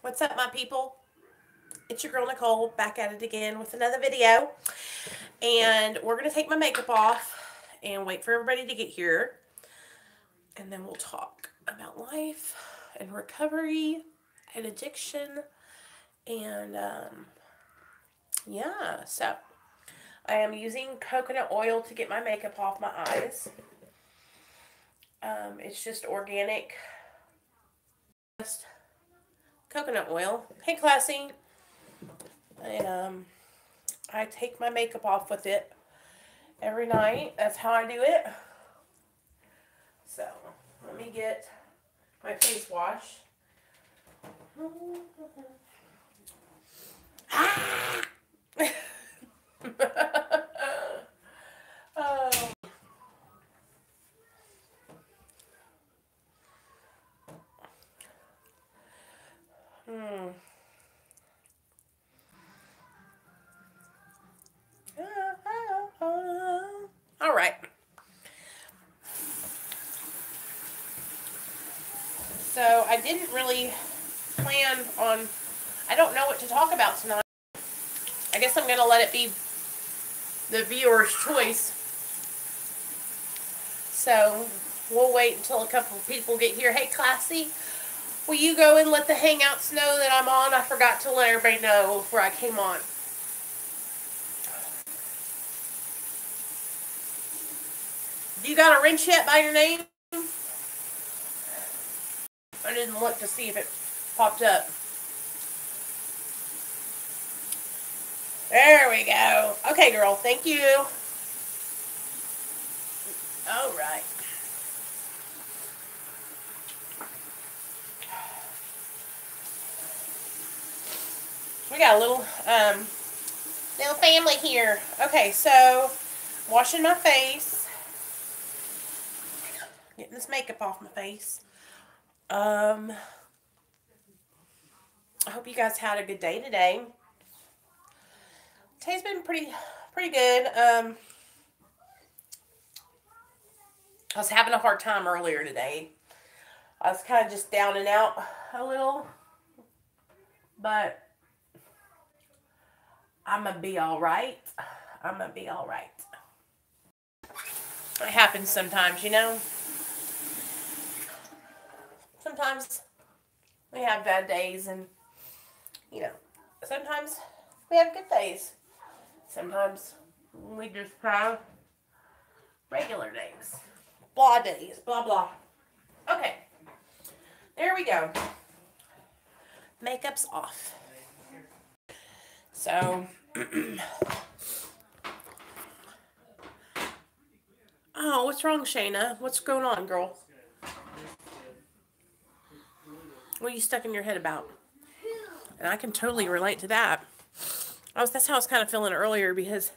What's up, my people? It's your girl Nicole back at it again with another video. And we're going to take my makeup off and wait for everybody to get here. And then we'll talk about life and recovery and addiction. And yeah, so I am using coconut oil to get my makeup off my eyes. It's just organic coconut oil. Hey, Classy. And I take my makeup off with it every night. That's how I do it. So, let me get my face wash. Ah! Oh. All right. So I didn't really plan on, I don't know what to talk about tonight. I guess I'm going to let it be the viewer's choice. So we'll wait until a couple of people get here. Hey, Classy, will you go and let the Hangouts know that I'm on? I forgot to let everybody know before I came on. You got a wrench yet by your name? I didn't look to see if it popped up. There we go. Okay, girl. Thank you. All right. We got a little family here. Okay, so washing my face. Getting this makeup off my face. I hope you guys had a good day today. Today's been pretty good. I was having a hard time earlier today. I was kind of just down and out a little, but I'm gonna be all right. I'm gonna be all right. It happens sometimes, you know. Sometimes we have bad days, and you know, sometimes we have good days. Sometimes we just have regular days. Blah days. Blah, blah. Okay. There we go. Makeup's off. So, oh, what's wrong, Shayna? What's going on, girl? What are you stuck in your head about? And I can totally relate to that. That's how I was kind of feeling earlier, because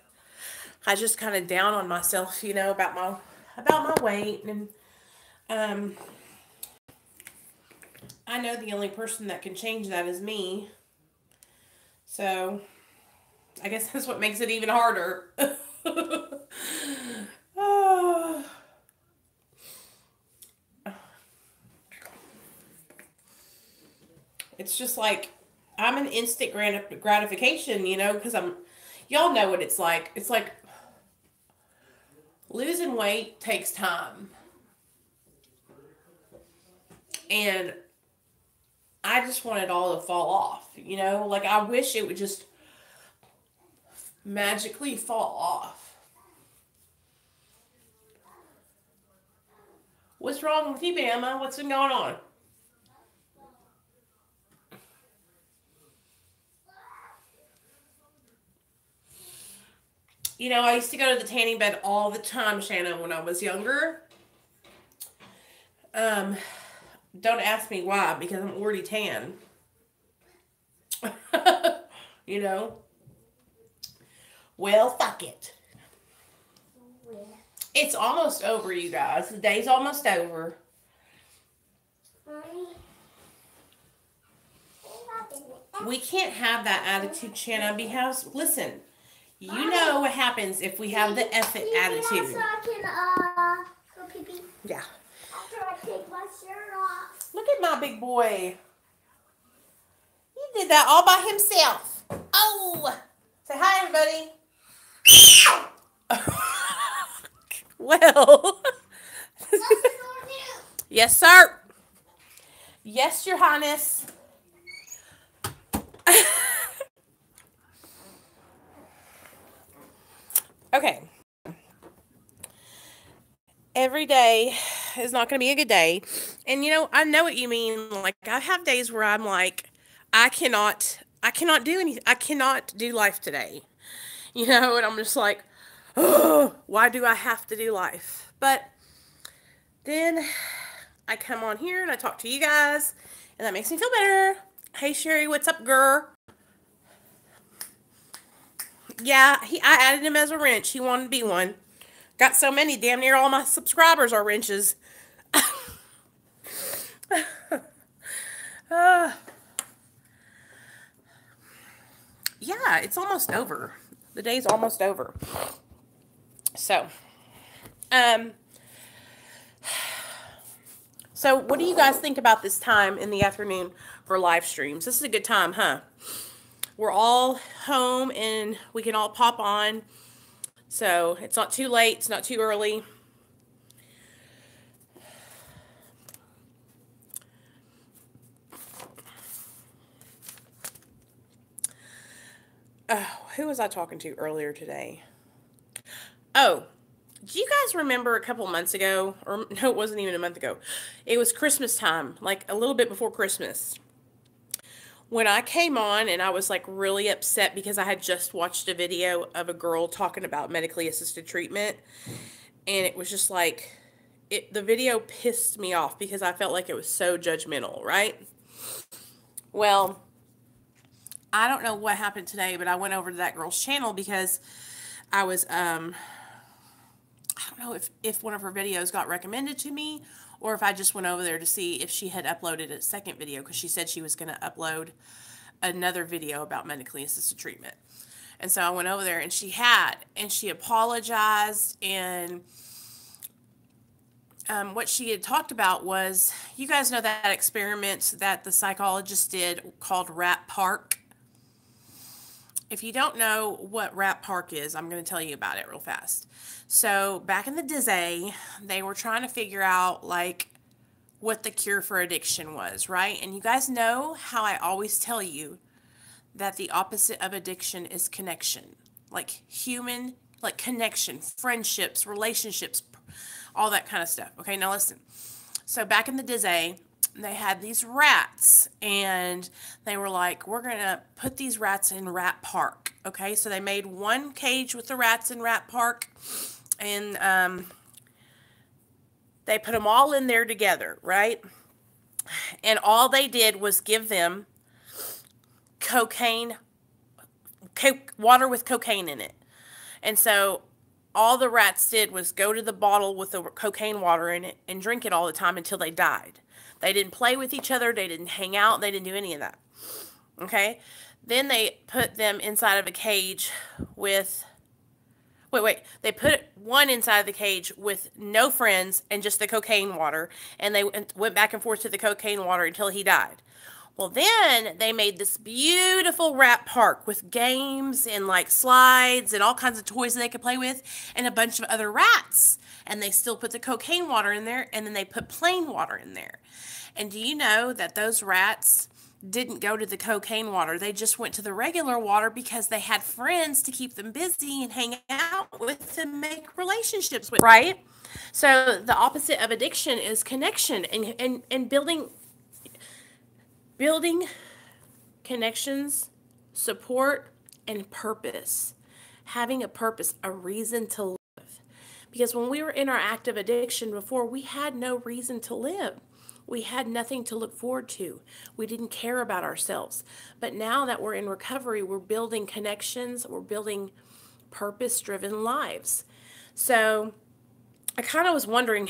I was just kind of down on myself, you know, about my weight, and I know the only person that can change that is me. So I guess that's what makes it even harder. Oh. It's just like I'm an instant gratification, you know, because y'all know what it's like. It's like losing weight takes time. And I just want it all to fall off, you know? Like, I wish it would just magically fall off. What's wrong with you, Bama? What's been going on? You know, I used to go to the tanning bed all the time, Shannon, when I was younger. Don't ask me why, because I'm already tan. You know? Well, fuck it. It's almost over, you guys. The day's almost over. We can't have that attitude, Shannon, because, listen, you know what happens if we have the effort attitude. So I can, go pee-pee? Yeah. After I take my shirt off. Look at my big boy. did that all by himself. Oh! Say hi, everybody. Well. Yes, sir. Yes, Your Highness. Okay. Every day is not going to be a good day. And I know what you mean. Like, I have days where I'm like, I cannot do anything. I cannot do life today. And I'm just like, oh, why do I have to do life? But then I come on here and I talk to you guys, and that makes me feel better. Hey, Sherry, what's up, girl? Yeah, I added him as a wrench. He wanted to be one. Got so many, damn near all my subscribers are wrenches. Yeah, it's almost over. The day's almost over. So, so what do you guys think about this time in the afternoon for live streams? This is a good time, huh? We're all home and we can all pop on. So it's not too late. It's not too early. Who was I talking to earlier today? Oh, do you guys remember a couple months ago? Or no, it wasn't even a month ago. It was Christmas time, like a little bit before Christmas. When I came on and I was like really upset because I had just watched a video of a girl talking about medically assisted treatment. And it was just like, the video pissed me off because I felt like it was so judgmental, right? Well, I don't know what happened today, but I went over to that girl's channel because I was, I don't know if one of her videos got recommended to me or if I just went over there to see if she had uploaded a second video because she said she was going to upload another video about medically assisted treatment. And so I went over there and she apologized, and what she had talked about was, you guys know that experiment that the psychologist did called Rat Park. If you don't know what Rat Park is, I'm going to tell you about it real fast. So back in the day, they were trying to figure out like what the cure for addiction was, right? And you guys know how I always tell you that the opposite of addiction is connection, like human, like connection, friendships, relationships, all that kind of stuff. Okay, now listen. So back in the day, they had these rats, and they were like, we're going to put these rats in Rat Park. Okay, so they made one cage with the rats in Rat Park, and they put them all in there together, right? And all they did was give them water with cocaine in it. And so all the rats did was go to the bottle with the cocaine water in it and drink it all the time until they died. They didn't play with each other. They didn't hang out. They didn't do any of that. Okay? Then they put them inside of a cage with... They put one inside of the cage with no friends and just the cocaine water. And they went back and forth to the cocaine water until he died. Well, then they made this beautiful Rat Park with games and like slides and all kinds of toys that they could play with and a bunch of other rats. And they still put the cocaine water in there, and then they put plain water in there. And do you know that those rats didn't go to the cocaine water? They just went to the regular water because they had friends to keep them busy and hang out with and make relationships with, right? So the opposite of addiction is connection and building connections, support, and purpose. Having a purpose, a reason to live. Because when we were in our active addiction before, we had no reason to live. We had nothing to look forward to. We didn't care about ourselves. But now that we're in recovery, we're building connections, we're building purpose-driven lives. So I kind of was wondering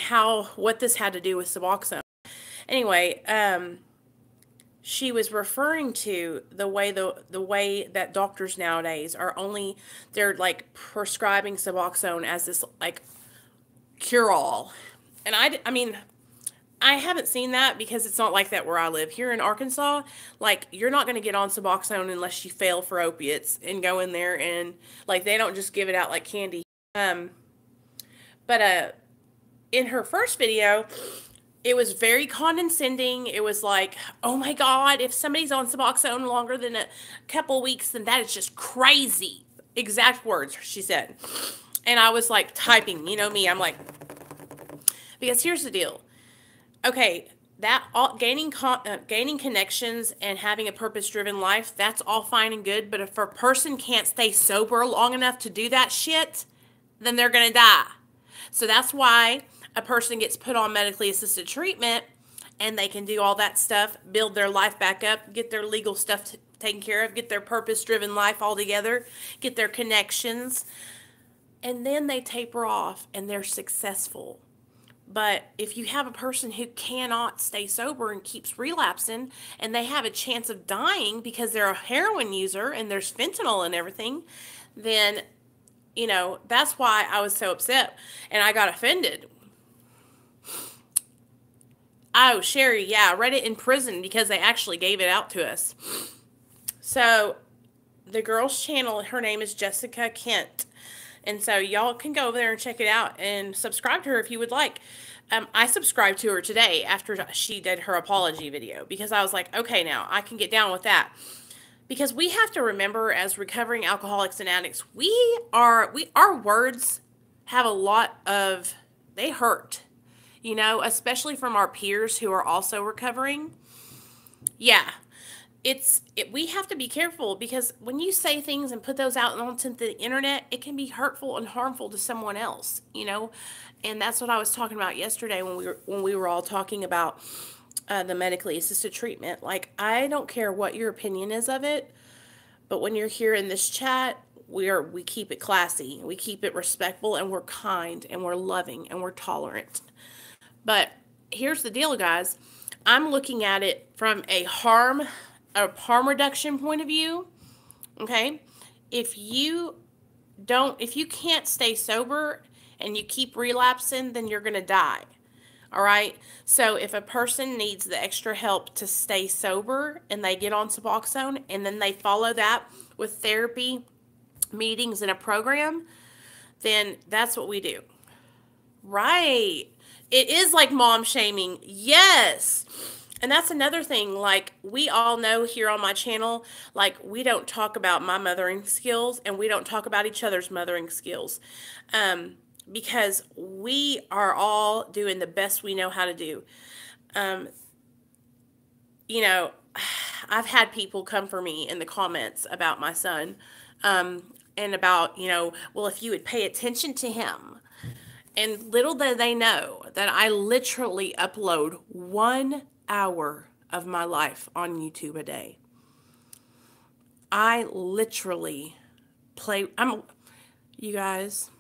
what this had to do with Suboxone. Anyway, she was referring to the way that doctors nowadays they're like prescribing Suboxone as this like cure-all. And I mean, I haven't seen that because it's not like that where I live. Here in Arkansas, like, you're not going to get on Suboxone unless you fail for opiates and go in there and, like, they don't just give it out like candy. Um, but in her first video, it was very condescending. It was like, oh my God, if somebody's on Suboxone longer than a couple weeks, then that is just crazy. Exact words she said. And I was like typing, you know me, I'm like, because here's the deal. Okay, that all, gaining connections and having a purpose-driven life, that's all fine and good. But if a person can't stay sober long enough to do that shit, then they're going to die. So that's why a person gets put on medically assisted treatment and they can do all that stuff, build their life back up, get their legal stuff taken care of, get their purpose-driven life all together, get their connections, and then they taper off and they're successful. But if you have a person who cannot stay sober and keeps relapsing and they have a chance of dying because they're a heroin user and there's fentanyl and everything, then, you know, that's why I was so upset and I got offended. Oh, Sherry, yeah, I read it in prison because they actually gave it out to us. So the girl's channel, her name is Jessica Kent. And so y'all can go over there and check it out and subscribe to her if you would like. I subscribed to her today after she did her apology video because I was like, okay, now I can get down with that. Because we have to remember as recovering alcoholics and addicts, our words have a lot of, they hurt, you know, especially from our peers who are also recovering. Yeah. We have to be careful because when you say things and put those out onto the internet, it can be hurtful and harmful to someone else, you know, and that's what I was talking about yesterday when we were all talking about the medically assisted treatment. Like, I don't care what your opinion is of it, but when you're here in this chat, we keep it classy, we keep it respectful, and we're kind and we're loving and we're tolerant. But here's the deal, guys. I'm looking at it from a harm reduction point of view. Okay, if you can't stay sober and you keep relapsing, then you're gonna die. All right, so if a person needs the extra help to stay sober and they get on Suboxone and then they follow that with therapy, meetings, and a program, then that's what we do. Right, it is like mom shaming. Yes. And that's another thing, like, we all know here on my channel, like, we don't talk about my mothering skills and we don't talk about each other's mothering skills, because we are all doing the best we know how to do. You know, I've had people come for me in the comments about my son, and about, you know, well, if you would pay attention to him. And little do they know that I literally upload 1 hour of my life on YouTube a day. I literally you guys,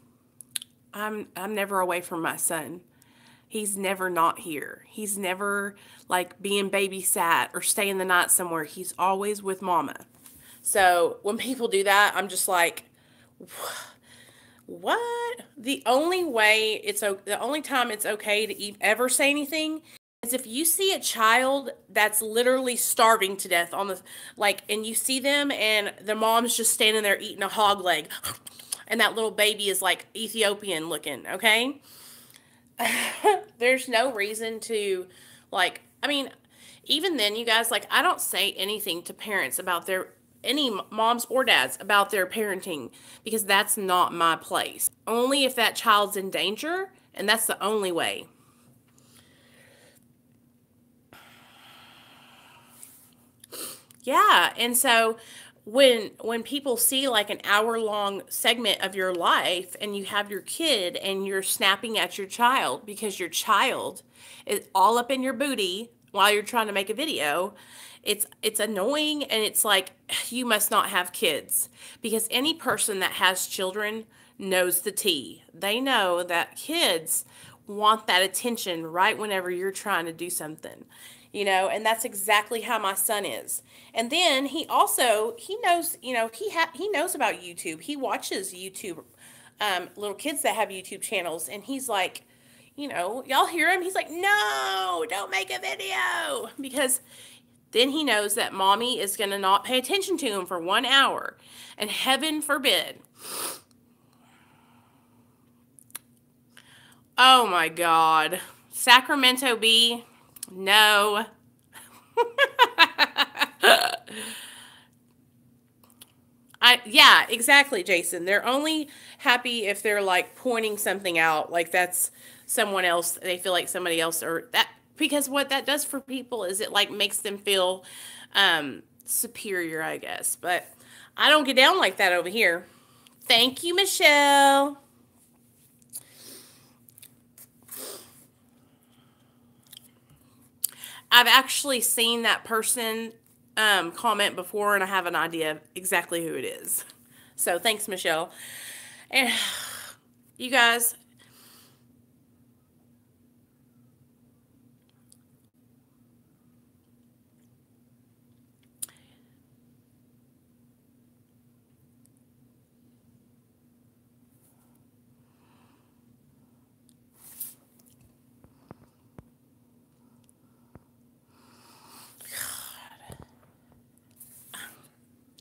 I'm never away from my son. He's never not here. He's never like being babysat or staying the night somewhere. He's always with mama. So when people do that, I'm just like, what? The only time it's okay to ever say anything is if you see a child that's literally starving to death on the, like, and you see them and the mom's just standing there eating a hog leg and that little baby is like Ethiopian looking, okay? There's no reason to, like, I mean, even then, you guys, like, I don't say anything to parents about any moms or dads about their parenting because that's not my place. Only if that child's in danger, and that's the only way. Yeah, and so when people see like an hour-long segment of your life and you have your kid and you're snapping at your child because your child is all up in your booty while you're trying to make a video, it's annoying, and it's like, you must not have kids, because any person that has children knows the tea. They know that kids want that attention right whenever you're trying to do something, you know, and that's exactly how my son is. And then he knows, you know, he knows about YouTube. He watches YouTube, little kids that have YouTube channels, and he's like, you know, y'all hear him. He's like, no, don't make a video. Because then he knows that mommy is going to not pay attention to him for 1 hour. And heaven forbid. Oh my God. Sacramento Bee, no. Yeah, exactly, Jason. They're only happy if they're like pointing something out, like that's someone else. They feel like somebody else or that, because what that does for people is it like makes them feel superior, I guess. But I don't get down like that over here. Thank you, Michelle. I've actually seen that person comment before, and I have an idea exactly who it is. So thanks, Michelle. And you guys,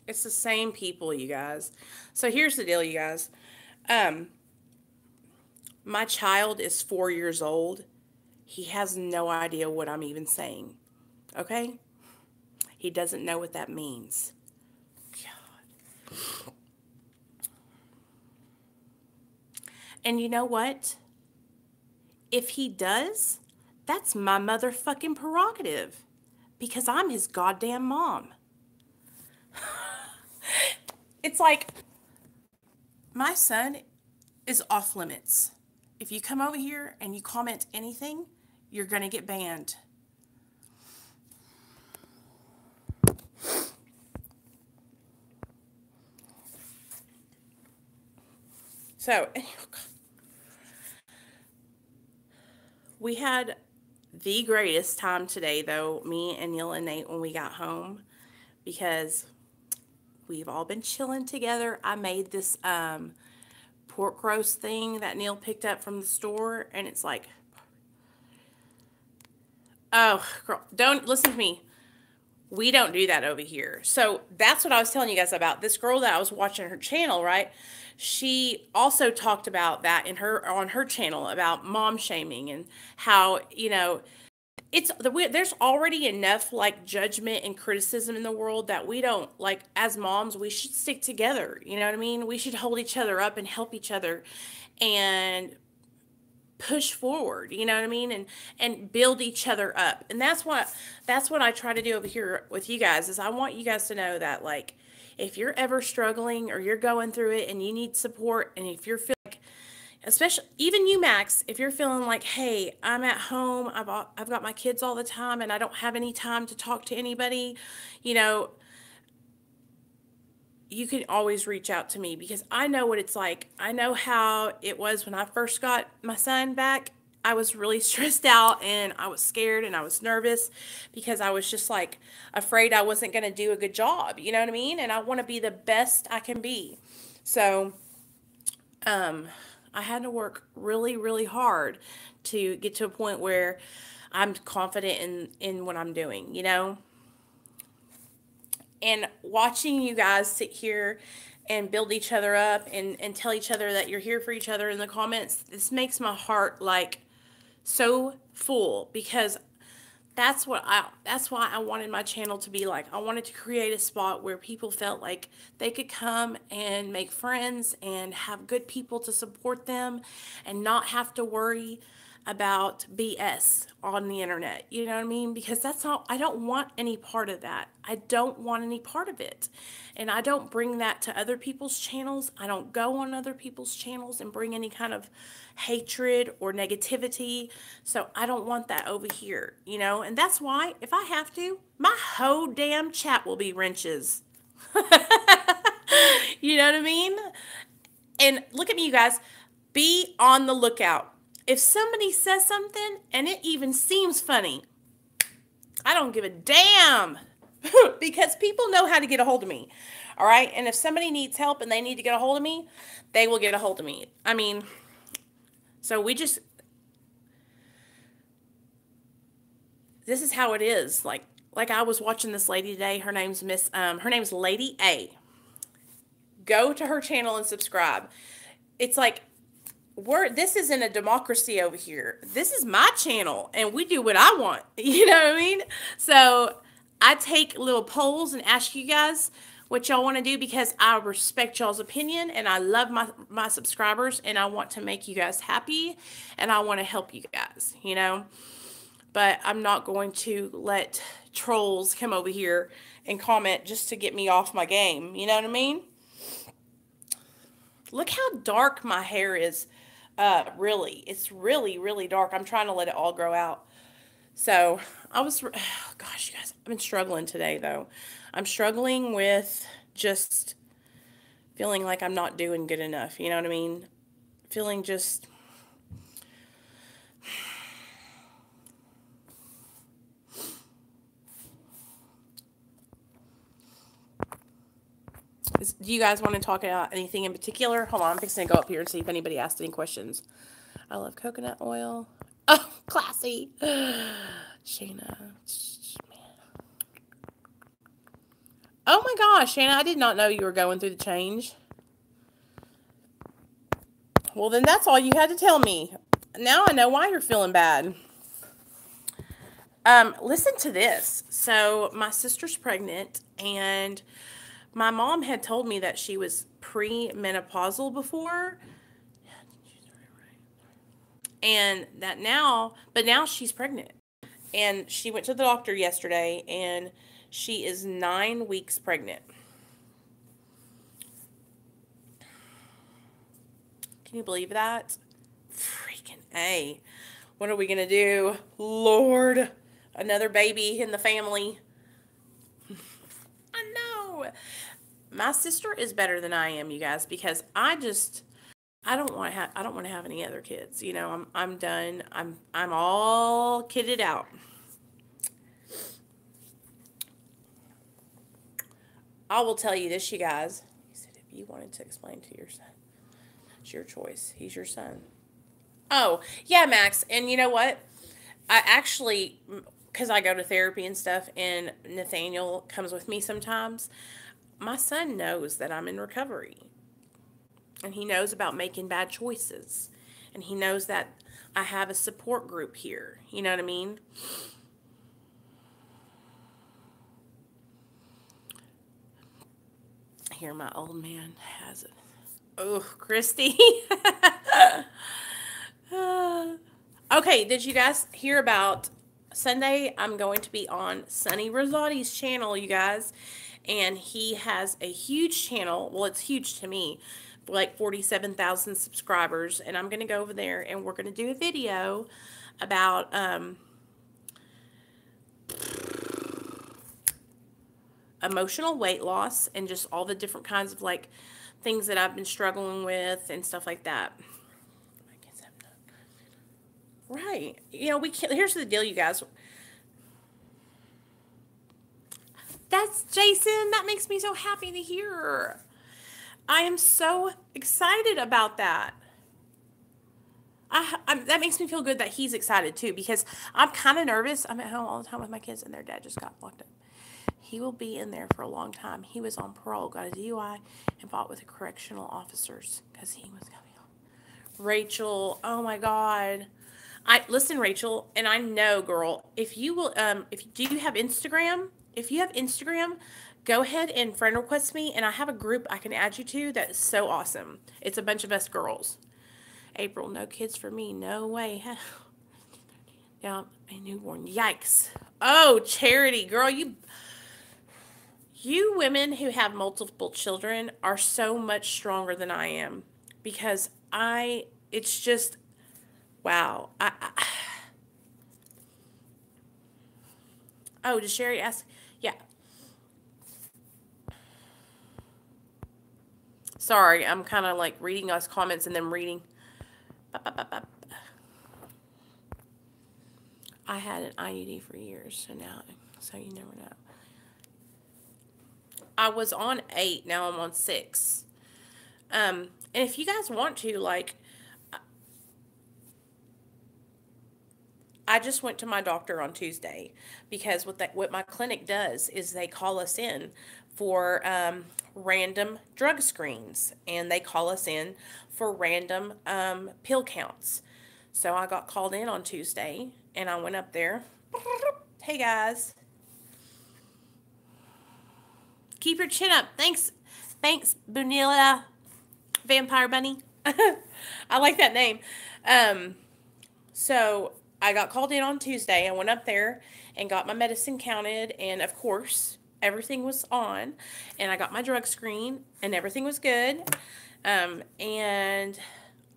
it's the same people, you guys. So here's the deal, you guys. My child is 4 years old. He has no idea what I'm even saying. Okay? He doesn't know what that means. God. And you know what? If he does, that's my motherfucking prerogative. Because I'm his goddamn mom. It's like, my son is off limits. If you come over here and you comment anything, you're going to get banned. So, we had the greatest time today, though, me and Neil and Nate, when we got home, because we've all been chilling together. I made this pork roast thing that Neil picked up from the store, and it's like, oh, girl, don't listen to me. We don't do that over here. So that's what I was telling you guys about. This girl that I was watching her channel, right? She also talked about that on her channel about mom shaming and how, you know, there's already enough like judgment and criticism in the world that we don't, like, as moms, we should stick together. You know what I mean? We should hold each other up and help each other and push forward, you know what I mean, and build each other up. And that's what I try to do over here with you guys. Is I want you guys to know that, like, if you're ever struggling or you're going through it and you need support, and if you're feeling like, especially even you, Max, if you're feeling like, hey, I'm at home, I've got my kids all the time and I don't have any time to talk to anybody, you know, you can always reach out to me, because I know what it's like. I know how it was when I first got my son back. I was really stressed out and I was scared and I was nervous, because I was just like afraid I wasn't going to do a good job. You know what I mean? And I want to be the best I can be. So, I had to work really, really hard to get to a point where I'm confident in what I'm doing, you know? And watching you guys sit here and build each other up and tell each other that you're here for each other in the comments, this makes my heart like so full, because that's why I wanted my channel to be like. I wanted to create a spot where people felt like they could come and make friends and have good people to support them and not have to worry about BS on the internet. You know what I mean? Because that's not, I don't want any part of that. I don't want any part of it. And I don't bring that to other people's channels. I don't go on other people's channels and bring any kind of hatred or negativity. So I don't want that over here, you know? And that's why, if I have to, my whole damn chat will be wrenches. You know what I mean? And look at me, you guys. Be on the lookout. If somebody says something and it even seems funny, I don't give a damn, because people know how to get a hold of me. All right? And if somebody needs help and they need to get a hold of me, they will get a hold of me. I mean, so we just, this is how it is. Like I was watching this lady today. Her name's her name's Lady A. Go to her channel and subscribe. It's like this isn't a democracy over here. This is my channel and we do what I want. You know what I mean? So I take little polls and ask you guys what y'all want to do because I respect y'all's opinion and I love my subscribers and I want to make you guys happy and I want to help you guys, you know? But I'm not going to let trolls come over here and comment just to get me off my game. You know what I mean? Look how dark my hair is. Really. It's really, really dark. I'm trying to let it all grow out. So, gosh, you guys, I've been struggling today, though. I'm struggling with just feeling like I'm not doing good enough. You know what I mean? Feeling just... Do you guys want to talk about anything in particular? Hold on, I'm fixing to go up here and see if anybody asked any questions. I love coconut oil. Oh, classy. Shayna. Oh my gosh, Shayna, I did not know you were going through the change. Well, then that's all you had to tell me. Now I know why you're feeling bad. Listen to this. So, my sister's pregnant, and my mom had told me that she was pre-menopausal before. And that now she's pregnant. And she went to the doctor yesterday, and she is 9 weeks pregnant. Can you believe that? Freaking A. What are we going to do? Lord, another baby in the family. I know. My sister is better than I am, you guys, because I don't want to have any other kids. You know, I'm done. I'm all kitted out. I will tell you this, you guys. He said if you wanted to explain to your son, it's your choice. He's your son. Oh, yeah, Max. And you know what? I actually, because I go to therapy and stuff, and Nathaniel comes with me sometimes, my son knows that I'm in recovery. And he knows about making bad choices. And he knows that I have a support group here. You know what I mean? Here, my old man has it. Oh, Christy. Okay, did you guys hear about Sunday? I'm going to be on Sonny Rosati's channel, you guys. And he has a huge channel. Well, it's huge to me. Like 47,000 subscribers. And I'm going to go over there and we're going to do a video about emotional weight loss and just all the different kinds of like things that I've been struggling with and stuff like that. Right. You know, we can't, here's the deal, you guys. That's Jason. That makes me so happy to hear. I am so excited about that. That makes me feel good that he's excited too, because I'm kind of nervous. I'm at home all the time with my kids and their dad just got locked up. He will be in there for a long time. He was on parole, got a DUI, and fought with the correctional officers because he was coming on. Rachel, oh my God. Listen, Rachel, and I know, girl, if you will, do you have Instagram? If you have Instagram, go ahead and friend request me, and I have a group I can add you to that is so awesome. It's a bunch of us girls. April, no kids for me. No way. Yeah, a newborn. Yikes. Oh, Charity, girl, you women who have multiple children are so much stronger than I am, because it's just, wow. Oh, did Sherry ask? Yeah. Sorry, I'm kind of like reading those comments and then reading. I had an IUD for years, so you never know. I was on 8, now I'm on 6. And if you guys want to, like, I just went to my doctor on Tuesday because what my clinic does is they call us in for random drug screens, and they call us in for random pill counts. So I got called in on Tuesday, and I went up there. Hey guys, keep your chin up. Thanks, Bunilla, Vampire Bunny. I like that name. So I got called in on Tuesday. I went up there and got my medicine counted, and of course, everything was on. And I got my drug screen, and everything was good. And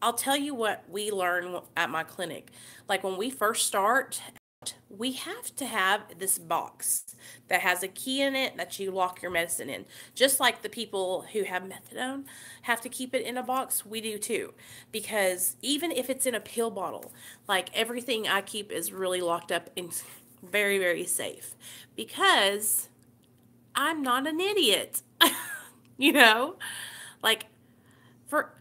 I'll tell you what we learn at my clinic. Like when we first start, we have to have this box that has a key in it that you lock your medicine in. Just like the people who have methadone have to keep it in a box, we do too. Because even if it's in a pill bottle, like everything I keep is really locked up and very, very safe. Because I'm not an idiot. You know? Like, for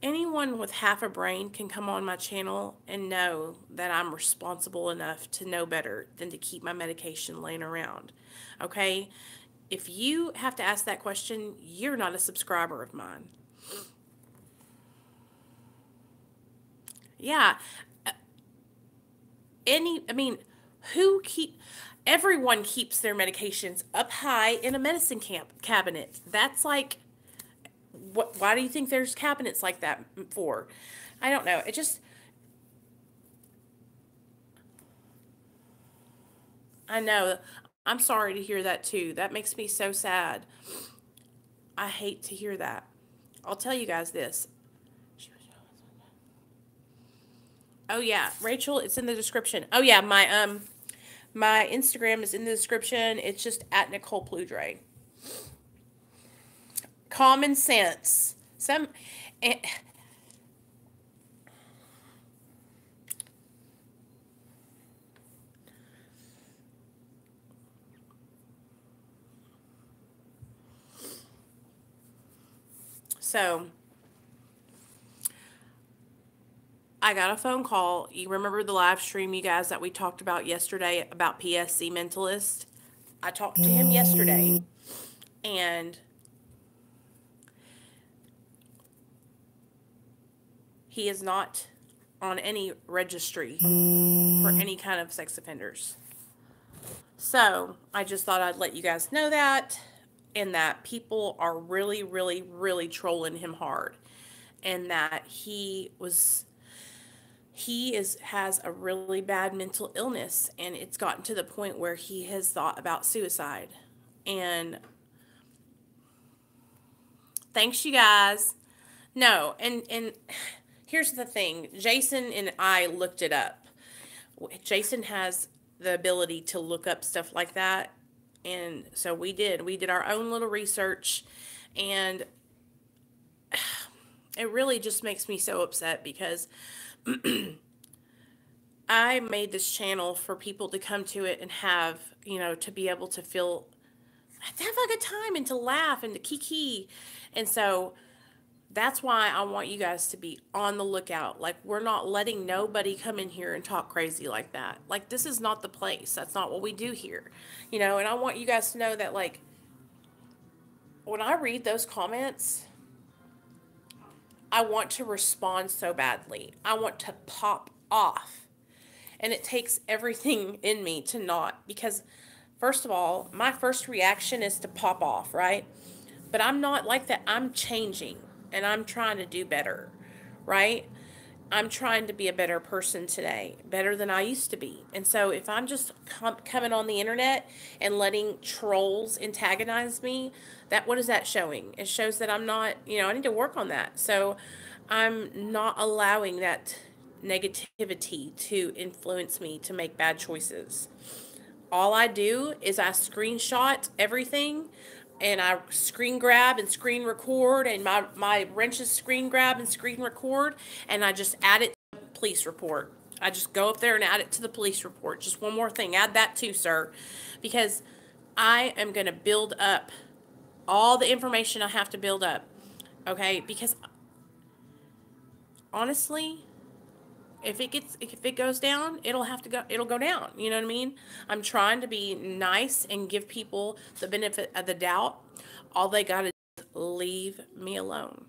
anyone with half a brain can come on my channel and know that I'm responsible enough to know better than to keep my medication laying around. Okay? If you have to ask that question, you're not a subscriber of mine. Yeah. Everyone keeps their medications up high in a medicine cabinet. That's like, why do you think there's cabinets like that for? I don't know. I know. I'm sorry to hear that too. That makes me so sad. I hate to hear that. I'll tell you guys this. Oh yeah, Rachel, it's in the description. Oh yeah, my Instagram is in the description. It's just at Nicole Pludre. Common sense. Eh, so I got a phone call. You remember the live stream, you guys, that we talked about yesterday about PSC Mentalist? I talked to him yesterday, and he is not on any registry for any kind of sex offenders. So I just thought I'd let you guys know that, and that people are really, really, really trolling him hard, and that has a really bad mental illness, and it's gotten to the point where he has thought about suicide. And thanks, you guys. No, and here's the thing. Jason and I looked it up. Jason has the ability to look up stuff like that, and so we did. We did our own little research, and it really just makes me so upset because I made this channel for people to come to it and have, to be able to have a good time and to laugh and to kiki. And so that's why I want you guys to be on the lookout. Like, we're not letting nobody come in here and talk crazy like that. Like, this is not the place. That's not what we do here. And I want you guys to know that, like, when I read those comments, I want to respond so badly. I want to pop off. And it takes everything in me to not. Because, first of all, my first reaction is to pop off, right? But I'm not like that. I'm changing. And I'm trying to do better, right? I'm trying to be a better person today, better than I used to be. And so if I'm just coming on the internet and letting trolls antagonize me, what is that showing? It shows that I'm not, I need to work on that. So I'm not allowing that negativity to influence me to make bad choices. All I do is I screenshot everything, and I screen grab and screen record, and my wrenches screen grab and screen record, and I just add it to the police report. I just go up there and add it to the police report. Just one more thing. Add that too, sir. Because I am going to build up all the information I have to build up. Okay? Because honestly, If it goes down, it'll go down. You know what I mean? I'm trying to be nice and give people the benefit of the doubt. All they got to do is leave me alone.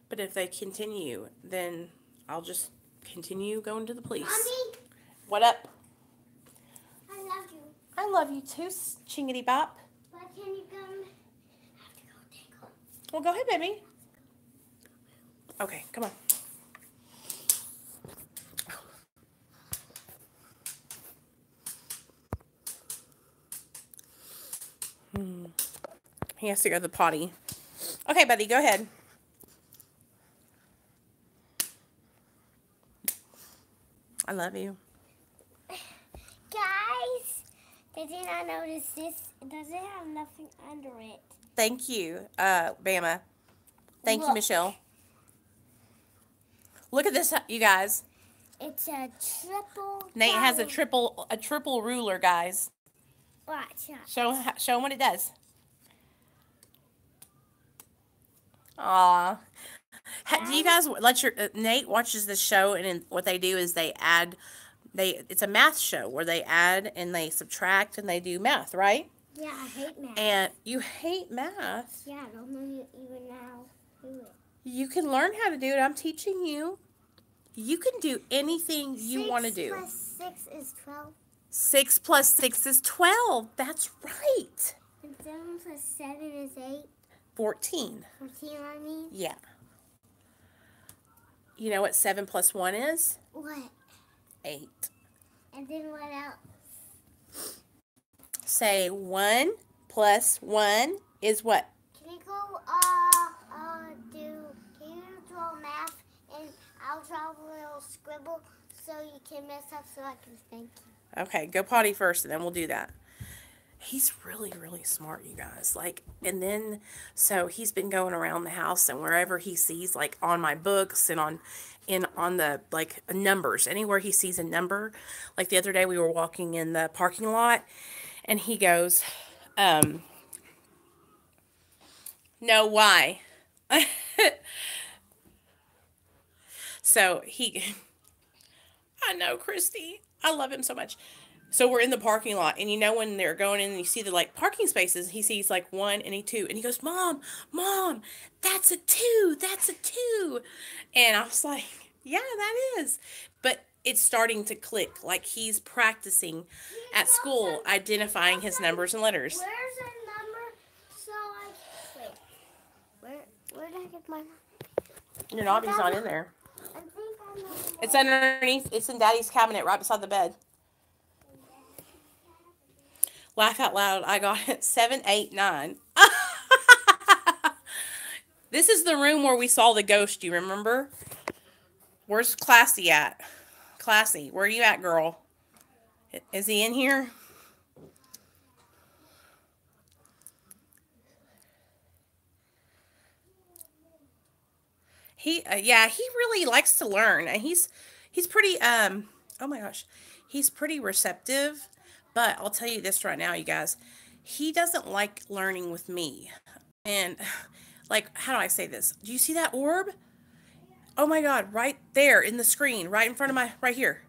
But if they continue, then I'll just continue going to the police. Mommy, What up? I love you. I love you too, Chingity Bop. But can you come? I have to go Thankyou. Well, go ahead, baby. Okay, come on. He has to go to the potty. Okay, buddy, go ahead. I love you. Guys, did you not notice this? It doesn't have nothing under it. Thank you, Bama. Thank you, Look. Michelle. Look at this, you guys. It's a triple. Nate has a dollar. triple ruler, guys. Watch out. Show him what it does. Aw. Do you guys let your Nate watches this show, and what they do is it's a math show where they add and they subtract and they do math, right? Yeah, I hate math. And you hate math. Yeah, I don't know even now do it. You can learn how to do it. I'm teaching you. You can do anything you want to do. 6 plus 6 is 12. 6 plus 6 is 12. That's right. And 7 plus 7 is 8. 14. 14, I mean. Yeah. You know what 7 plus 1 is? What? 8. And then what else? Say 1 plus 1 is what? Can you go, can you draw math and I'll draw a little scribble so you can mess up so I can thank you. Okay, go potty first and then we'll do that. He's really, really smart, you guys. Like, and then, so he's been going around the house and wherever he sees, like on my books and on the, like, numbers, anywhere he sees a number. Like the other day we were walking in the parking lot and he goes, no, why? So I know, Christy. I love him so much. So we're in the parking lot, and you know when they're going in and you see the, like, parking spaces, he sees, like, 1 and a 2, and he goes, Mom, that's a 2, that's a 2. And I was like, yeah, that is. But it's starting to click, like he's practicing at school, identifying his numbers and letters. Where's a number? So where did I get my number? Your knobby's not in there. I think I know. It's underneath. It's in Daddy's cabinet right beside the bed. Laugh out loud. I got it. 7, 8, 9. This is the room where we saw the ghost. You remember? Where's Classy at? Classy, where are you at, girl? Is he in here? Yeah, he really likes to learn, and he's pretty oh my gosh, he's pretty receptive. But I'll tell you this right now, you guys, he doesn't like learning with me. And like, how do I say this? Do you see that orb? Oh my God, right there in the screen, right in front of right here.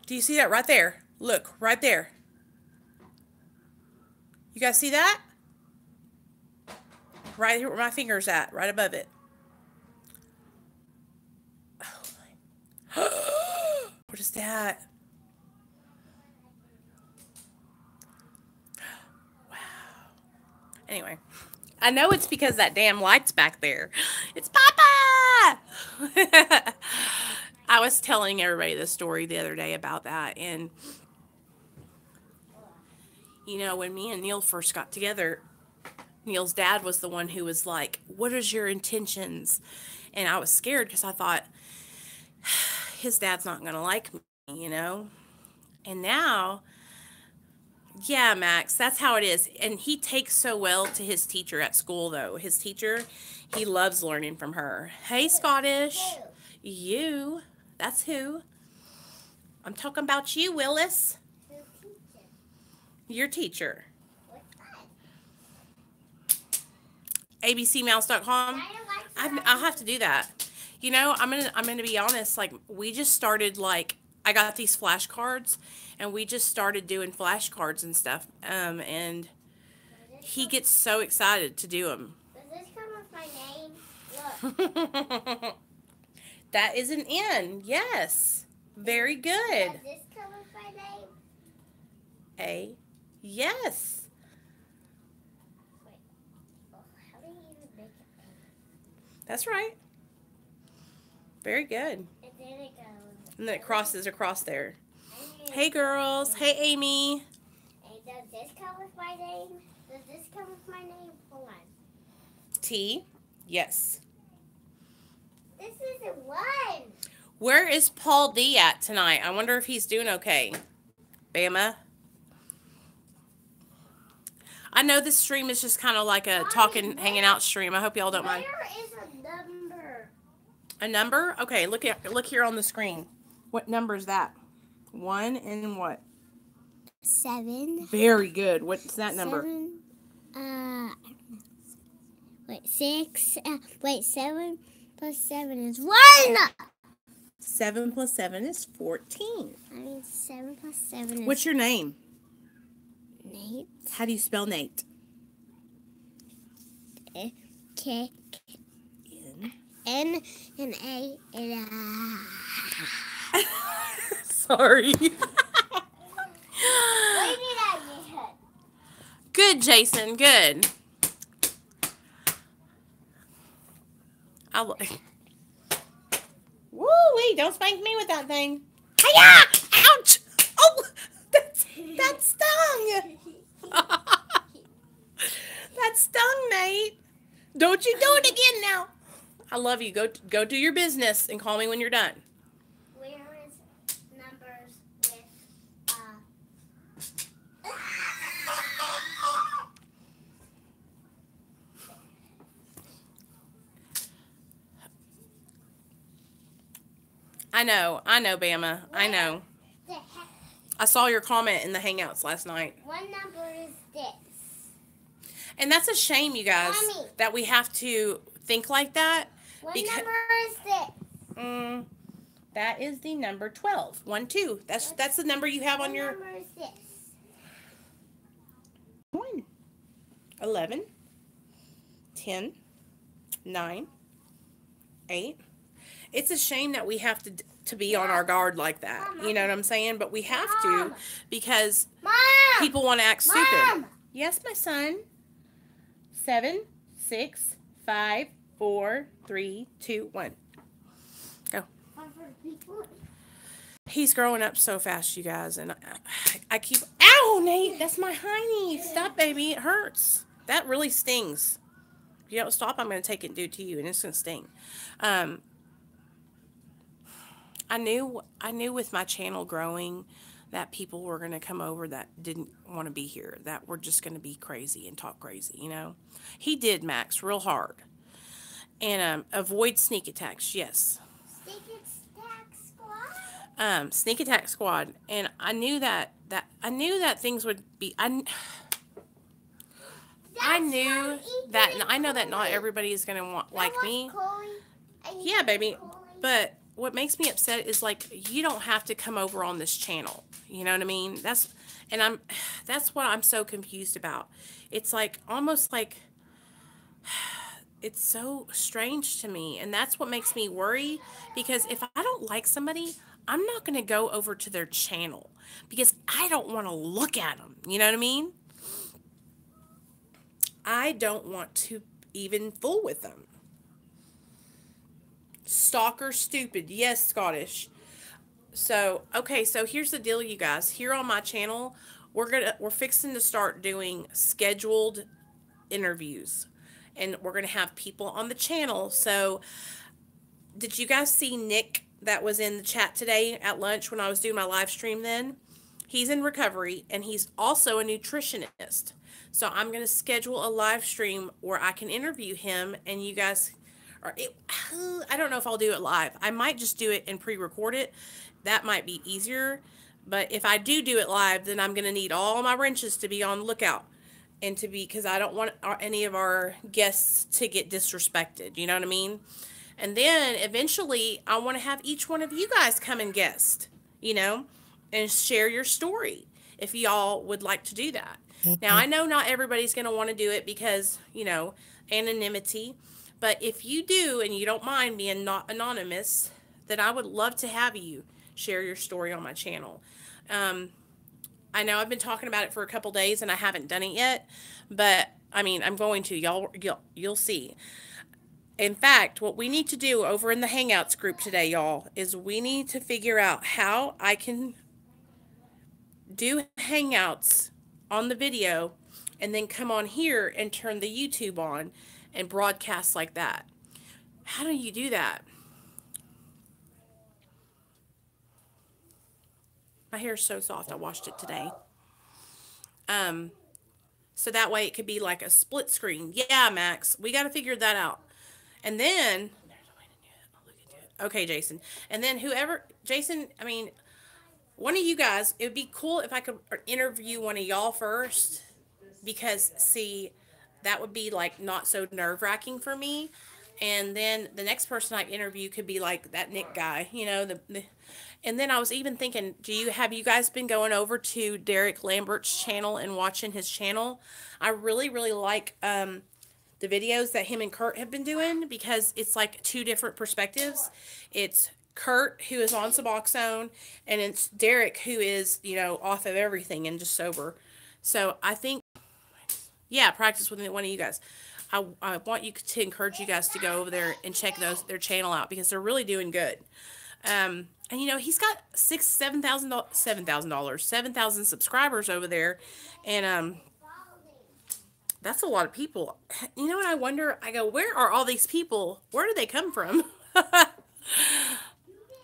Do you see that right there? Look, right there. You guys see that? Right here where my finger's at, right above it. Oh my. What is that? Wow. Anyway, I know it's because that damn light's back there. It's Papa! I was telling everybody this story the other day about that, and you know, when me and Neil first got together, Neil's dad was the one who was like, what is your intentions? And I was scared because I thought, his dad's not going to like me, you know? And now, yeah, Max, that's how it is. And he takes so well to his teacher at school, though. His teacher, he loves learning from her. Hey, Scottish. You. That's who. I'm talking about you, Willis. Your teacher. abcmouse.com. I'll have to do that. You know, I'm gonna be honest. Like, we just started, like, I got these flashcards, and we just started doing flashcards and stuff. And he gets so excited to do them. Does this come with my name? Look. That is an N. Yes. Very good. Does this come with my name? A. Yes. Wait. Oh, how do you even make it? That's right. Very good. And then it goes. And then it crosses across there. Hey, girls. Hey, Amy. And does this come with my name? Does this come with my name? Hold on. T. Yes. This isn't one. Where is Paul D at tonight? I wonder if he's doing okay. Bama. I know this stream is just kind of like a talking, hanging out stream. I hope y'all don't mind. Where is a number? A number? Okay, look here on the screen. What number is that? 1 and what? 7. Very good. What's that number? 7. Wait, 6. Wait, 7 plus 7 is 1. 7 plus 7 is 14. I mean, 7 plus 7 is... What's your name? Nate. How do you spell Nate? K. N and A and Sorry. Where did I get? Good, Jason. Good. Woo-wee, don't spank me with that thing. Hiya! Ouch! Oh, that stung. That stung, Nate. Don't you do it again now. I love you. Go do your business and call me when you're done. Where is numbers with I know, Bama. I know. I saw your comment in the Hangouts last night. What number is this? And that's a shame, you guys, Mommy. that we have to think like that. What number is this? That is the number 12. 1, 2. That's the number you have on your... What number is this? 1, 11, 10, 9, 8. It's a shame that we have to be on our guard like that. You know what I'm saying? But we have to, because Mom! people want to act stupid. Mom! Yes, my son. 7, 6, 5, 4, 3, 2, 1. Go. He's growing up so fast, you guys, and I keep... Ow, Nate! That's my hiney. Stop, baby. It hurts. That really stings. If you don't stop, I'm going to take it and do it to you, and it's going to sting. I knew with my channel growing that people were going to come over that didn't want to be here, that were just going to be crazy and talk crazy, you know. He did, Max, real hard. And avoid sneak attacks, yes. Sneak attack squad? Sneak attack squad. And I knew that things would be... I know that not everybody is going to want like me. Yeah, baby. But what makes me upset is, like, you don't have to come over on this channel. You know what I mean? That's what I'm so confused about. It's like, almost like, it's so strange to me. And that's what makes me worry, because if I don't like somebody, I'm not going to go over to their channel because I don't want to look at them. You know what I mean? I don't want to even fool with them. Stalker stupid. Yes, Scottish. So, okay, so here's the deal, you guys. Here on my channel, we're fixing to start doing scheduled interviews. And we're going to have people on the channel. So, did you guys see Nick that was in the chat today at lunch when I was doing my live stream then? He's in recovery, and he's also a nutritionist. So, I'm going to schedule a live stream where I can interview him, and you guys... I don't know if I'll do it live. I might just do it and pre-record it. That might be easier. But if I do it live, then I'm going to need all my wrenches to be on the lookout. and to be, because I don't want any of our guests to get disrespected. You know what I mean? And then eventually, I want to have each one of you guys come and guest, you know, and share your story if y'all would like to do that. Now, I know not everybody's going to want to do it because, anonymity. But if you do and you don't mind being not anonymous, then I would love to have you share your story on my channel. Um, I know I've been talking about it for a couple days and I haven't done it yet, but I mean, I'm going to. You'll see. In fact, what we need to do over in the Hangouts group today, y'all, is we need to figure out how I can do Hangouts on the video and then come on here and turn the YouTube on and broadcast like that. How do you do that? My hair is so soft. I washed it today. Um, so that way it could be like a split screen. Yeah, Max, we got to figure that out. And then, okay, Jason. And then whoever, Jason, I mean, one of you guys, it would be cool if I could interview one of y'all first because, see, that would be like not so nerve wracking for me. And then the next person I interview could be like that Nick guy, and then I was even thinking, have you guys been going over to Derek Lambert's channel and watching his channel? I really, really like the videos that him and Kurt have been doing because it's like two different perspectives. It's Kurt, who is on Suboxone, and it's Derek, who is, off of everything and just sober. So I think, yeah, practice with one of you guys. I want you to encourage you guys to go over there and check their channel out because they're really doing good. And he's got $7,000 subscribers over there, and that's a lot of people. You know what I wonder? I go, where are all these people? Where do they come from?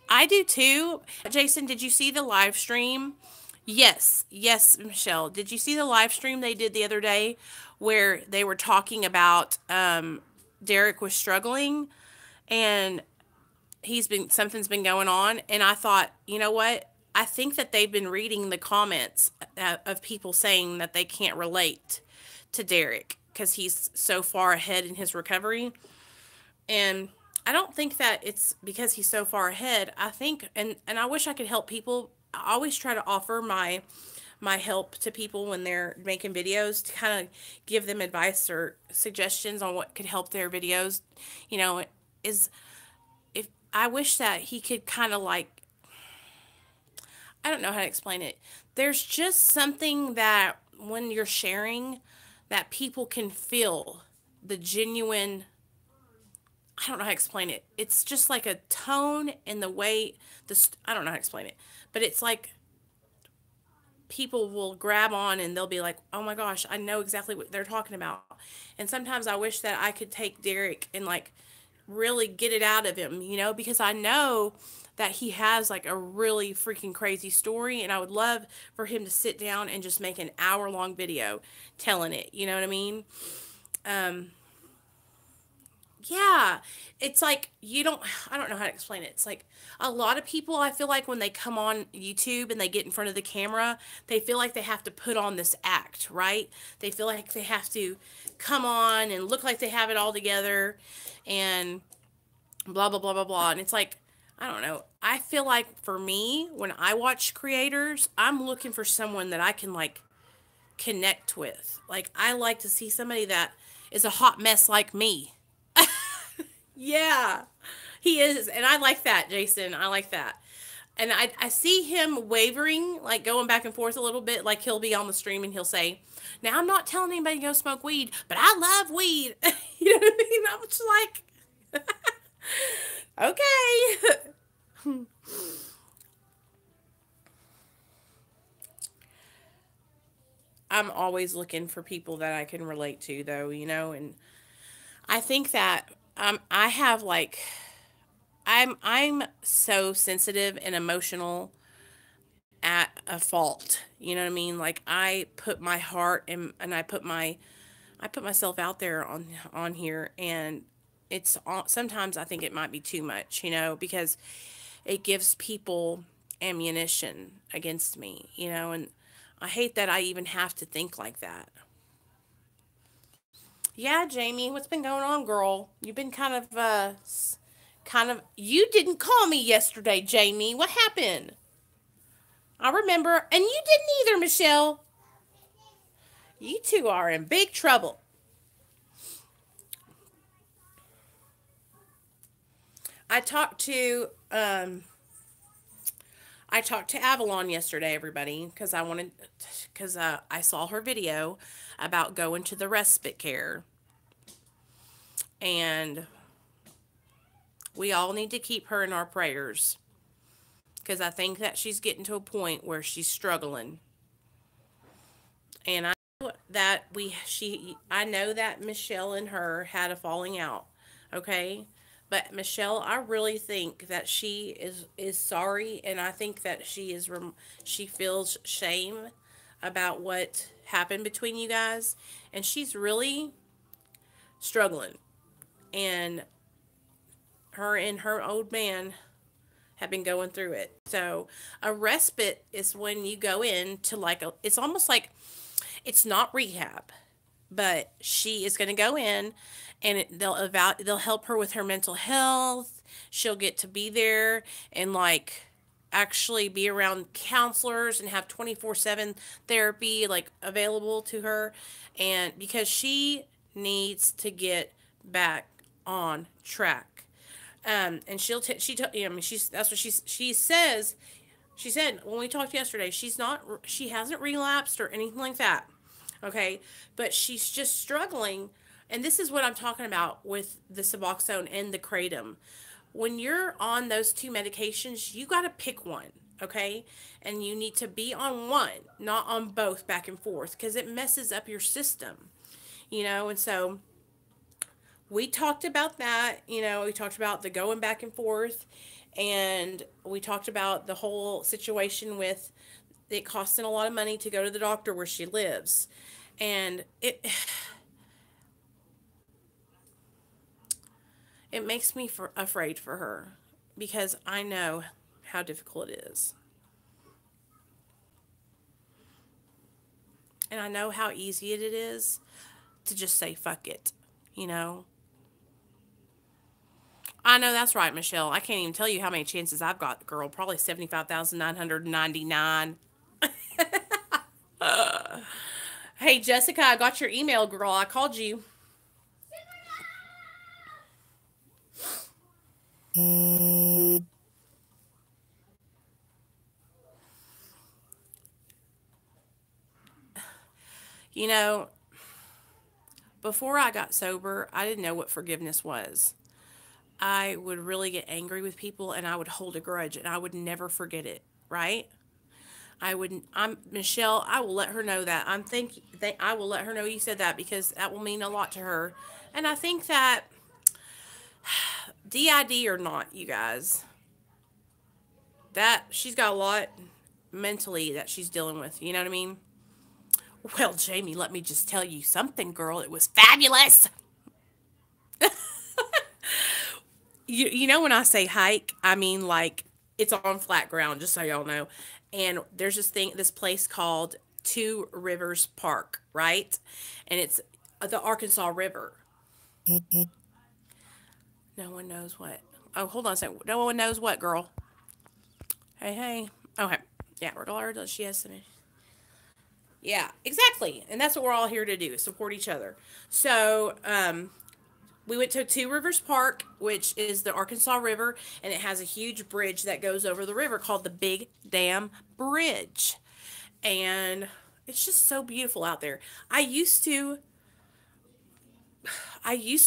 I do too. Jason, did you see the live stream? Yes, Michelle. Did you see the live stream they did the other day where they were talking about Derek was struggling and something's been going on, and I thought, you know what? I think that they've been reading the comments of people saying that they can't relate to Derek because he's so far ahead in his recovery. And I don't think that it's because he's so far ahead. I think, and I wish I could help people. I always try to offer my help to people when they're making videos to kind of give them advice or suggestions on what could help their videos. Is if I wish that he could kind of like, I don't know how to explain it. There's just something that when you're sharing that people can feel the genuine, I don't know how to explain it. It's just like a tone and the way I don't know how to explain it, but it's like people will grab on and they'll be like, "Oh my gosh, I know exactly what they're talking about." And sometimes I wish that I could take Derek and like really get it out of him, because I know that he has like a really freaking crazy story, and I would love for him to sit down and just make an hour-long video telling it, you know what I mean? Um yeah, it's like I don't know how to explain it. It's like a lot of people, I feel like when they come on YouTube and they get in front of the camera, they feel like they have to put on this act, right? They feel like they have to come on and look like they have it all together and blah, blah, blah, blah, blah. And it's like, I don't know. I feel like for me, when I watch creators, I'm looking for someone that I can like connect with. Like, I like to see somebody that is a hot mess like me. Yeah, he is. And I like that, Jason. I like that. And I see him wavering, like going back and forth a little bit. Like he'll be on the stream and he'll say, "Now, I'm not telling anybody to go smoke weed, but I love weed." You know what I mean? I'm just like, okay. I'm always looking for people that I can relate to, though, and I think that I have like I'm so sensitive and emotional at a fault. You know what I mean? Like I put my heart and I put myself out there on here, and sometimes I think it might be too much, because it gives people ammunition against me, and I hate that I even have to think like that. Yeah, Jamie, what's been going on, girl? You've been you didn't call me yesterday, Jamie. What happened? I remember, and you didn't either, Michelle. You two are in big trouble. I talked to um I talked to Avalon yesterday, everybody, because I saw her video about going to the respite care, and we all need to keep her in our prayers because I think that she's getting to a point where she's struggling, and I know that Michelle and her had a falling out, okay? But Michelle, I really think that she is sorry, and I think that she feels shame about what happened between you guys, and she's really struggling. And her and her old man have been going through it. So a respite is when you go in to it's almost like it's not rehab, but she is going to go in and they'll help her with her mental health. She'll get to be there and actually be around counselors and have 24/7 therapy available to her, and because she needs to get back on track. And I mean, she's that's what she says. She said when we talked yesterday, she hasn't relapsed or anything like that. Okay, but she's just struggling, and this is what I'm talking about with the Suboxone and the Kratom. When you're on those two medications, you got to pick one, okay? And you need to be on one, not on both back and forth, because it messes up your system, And so we talked about that. We talked about the going back and forth, and we talked about the whole situation with it costing a lot of money to go to the doctor where she lives. And it makes me afraid for her because I know how difficult it is. And I know how easy it is to just say fuck it, you know. I know that's right, Michelle. I can't even tell you how many chances I've got, girl. Probably 75,999. Hey, Jessica, I got your email, girl. I called you. You know, before I got sober, I didn't know what forgiveness was. I would really get angry with people and I would hold a grudge and I would never forget it, right? I'm Michelle, I will let her know that. I will let her know you said that because that will mean a lot to her. And I think that DID or not, you guys, that she's got a lot mentally that she's dealing with, you know what I mean? Well, Jamie, let me just tell you something, girl. It was fabulous. You know when I say hike, I mean it's on flat ground, just so y'all know. And there's this place called Two Rivers Park, right? And it's the Arkansas River. No one knows what. Oh, hold on a second. No one knows what, girl. Hey, hey. Okay. Yeah, regardless, she has some. Yeah, exactly. And that's what we're all here to do, support each other. So, we went to Two Rivers Park, which is the Arkansas River, and it has a huge bridge that goes over the river called the Big Dam Bridge. And it's just so beautiful out there. I used to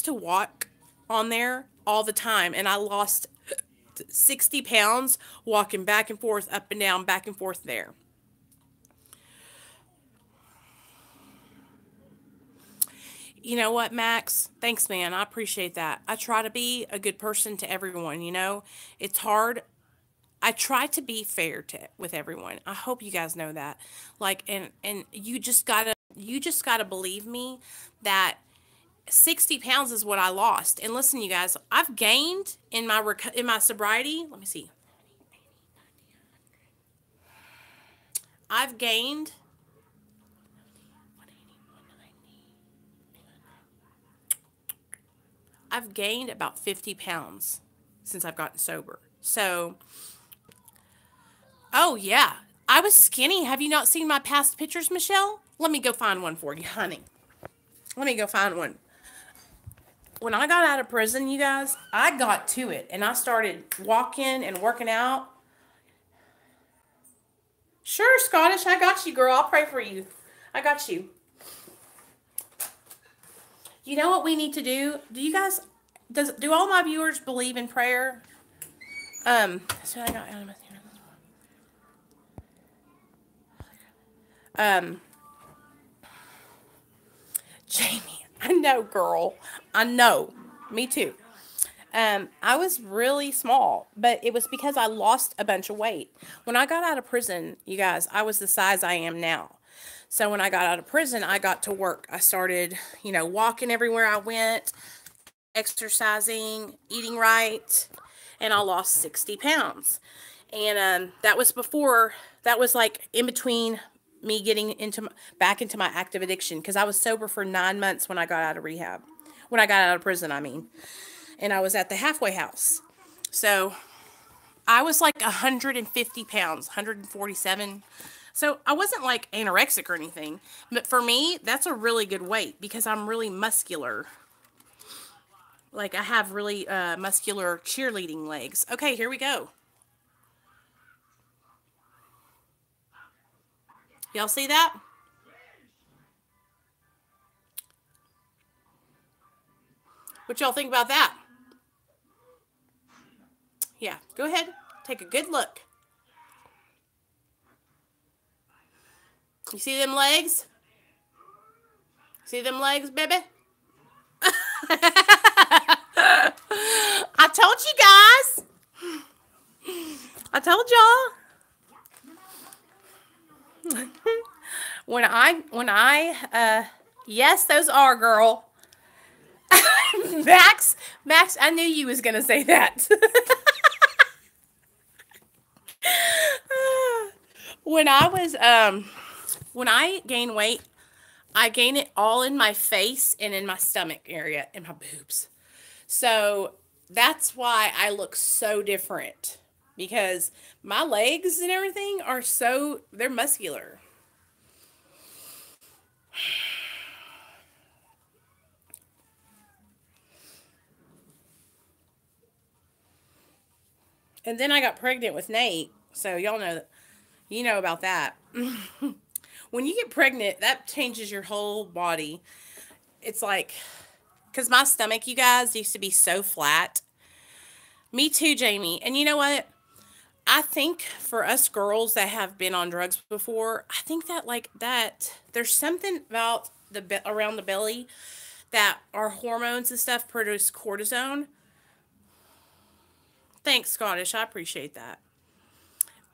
walk on there all the time, and I lost 60 pounds walking back and forth, up and down, back and forth there. You know what, Max? Thanks, man. I appreciate that. I try to be a good person to everyone. It's hard. I try to be fair with everyone. I hope you guys know that. And you just gotta believe me that 60 pounds is what I lost. And listen, you guys, I've gained in my sobriety. Let me see. I've gained I've gained about 50 pounds since I've gotten sober. So, oh yeah, I was skinny. Have you not seen my past pictures, Michelle? Let me go find one for you, honey. Let me go find one. When I got out of prison, you guys, I got to it and I started walking and working out. Sure, Scottish, I got you, girl. I'll pray for you. I got you. You know what we need to do? Do you guys, do all my viewers believe in prayer? So I got um, Jamie, I know, girl. I know. Me too. I was really small, but it was because I lost a bunch of weight. When I got out of prison, you guys, I was the size I am now. So when I got out of prison, I got to work. I started, walking everywhere I went, exercising, eating right, and I lost 60 pounds. And that was before, that was like in between me getting back into my active addiction, because I was sober for 9 months when I got out of rehab. When I got out of prison, I mean. And I was at the halfway house. So I was like 150 pounds, 147. So I wasn't like anorexic or anything. But for me, that's a really good weight because I'm really muscular. Like I have really muscular cheerleading legs. Okay, here we go. Y'all see that? What y'all think about that? Yeah, go ahead. Take a good look. You see them legs? See them legs, baby? I told you guys. I told y'all. Yes, those are, girl. Max, I knew you was gonna say that. when I was, when I gain weight, I gain it all in my face and in my stomach area and my boobs. So that's why I look so different, because my legs and everything they're muscular. And then I got pregnant with Nate. So y'all know that, you know about that. When you get pregnant, that changes your whole body. It's like, because my stomach, you guys, used to be so flat. Me too, Jamie. And you know what? I think for us girls that have been on drugs before, I think that like that there's something about around the belly that our hormones and stuff produce cortisone. Thanks, Scottish. I appreciate that.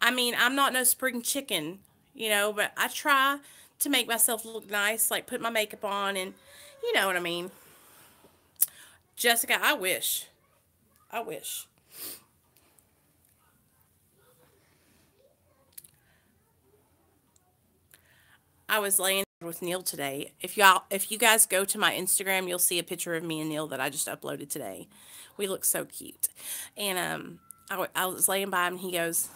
I mean, I'm not no spring chicken, but I try to make myself look nice, like put my makeup on and you know what I mean. Jessica, I wish. I wish. I was laying with Neil today. If you guys go to my Instagram, you'll see a picture of me and Neil that I just uploaded today. We look so cute. And I was laying by him and he goes,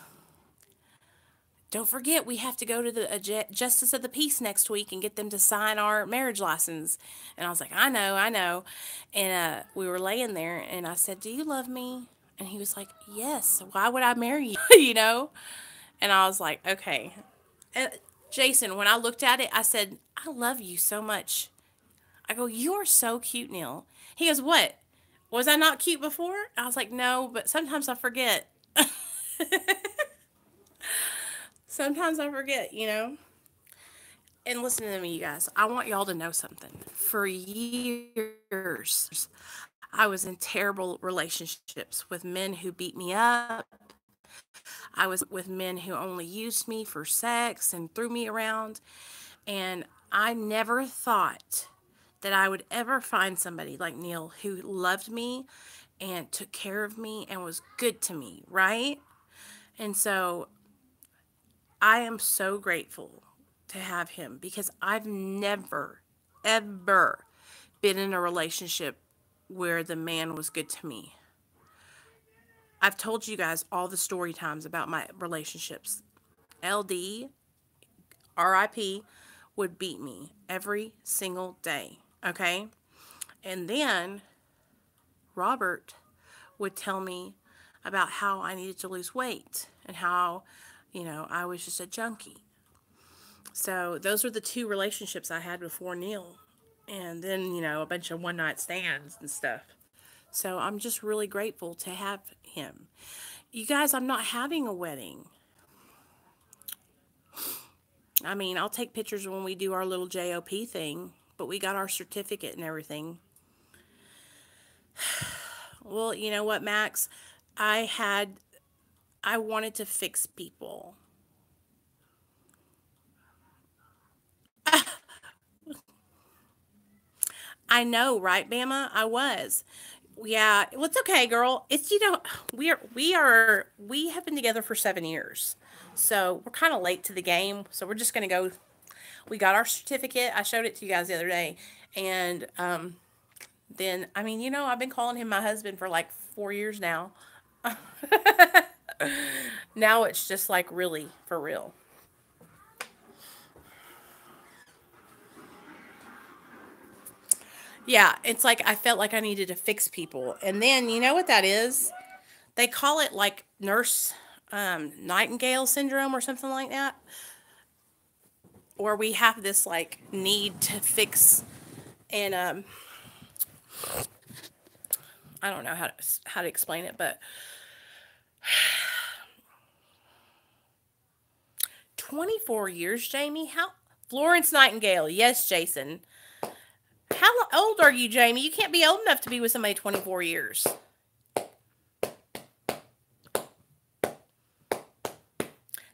"Don't forget, we have to go to the Justice of the Peace next week and get them to sign our marriage license." And I was like, I know. And we were laying there and I said, "Do you love me?" And he was like, "Yes. Why would I marry you?" And I was like, okay. And Jason, when I looked at it, I said, "I love you so much." I go, "You are so cute, Neil." He goes, "What? Was I not cute before?" I was like, "No, but sometimes I forget." Sometimes I forget. And listen to me, you guys. I want y'all to know something. For years, I was in terrible relationships with men who beat me up. I was with men who only used me for sex and threw me around. And I never thought that I would ever find somebody like Neil who loved me and took care of me and was good to me, right? And so I am so grateful to have him because I've never, ever been in a relationship where the man was good to me. I've told you guys all the story times about my relationships. LD, RIP, would beat me every single day. Okay? And then Robert would tell me about how I needed to lose weight and how, I was just a junkie. So those were the two relationships I had before Neil. And then, a bunch of one night stands and stuff. So I'm just really grateful to have him. You guys, I'm not having a wedding. I mean, I'll take pictures when we do our little JOP thing, but we got our certificate and everything. Well, you know what, Max? I wanted to fix people. I know, right, Bama? I was. Yeah, well, it's okay, girl. It's we have been together for 7 years, so we're kind of late to the game. So we're just gonna go. We got our certificate. I showed it to you guys the other day, and then I mean, I've been calling him my husband for like 4 years now. Now it's just like really for real. Yeah, it's like I felt like I needed to fix people, and then you know what that is? They call it like nurse Nightingale syndrome or something like that, or we have this like need to fix, and I don't know how to explain it, but 24 years, Jamie. How Florence Nightingale? Yes, Jason. How old are you, Jamie? You can't be old enough to be with somebody 24 years.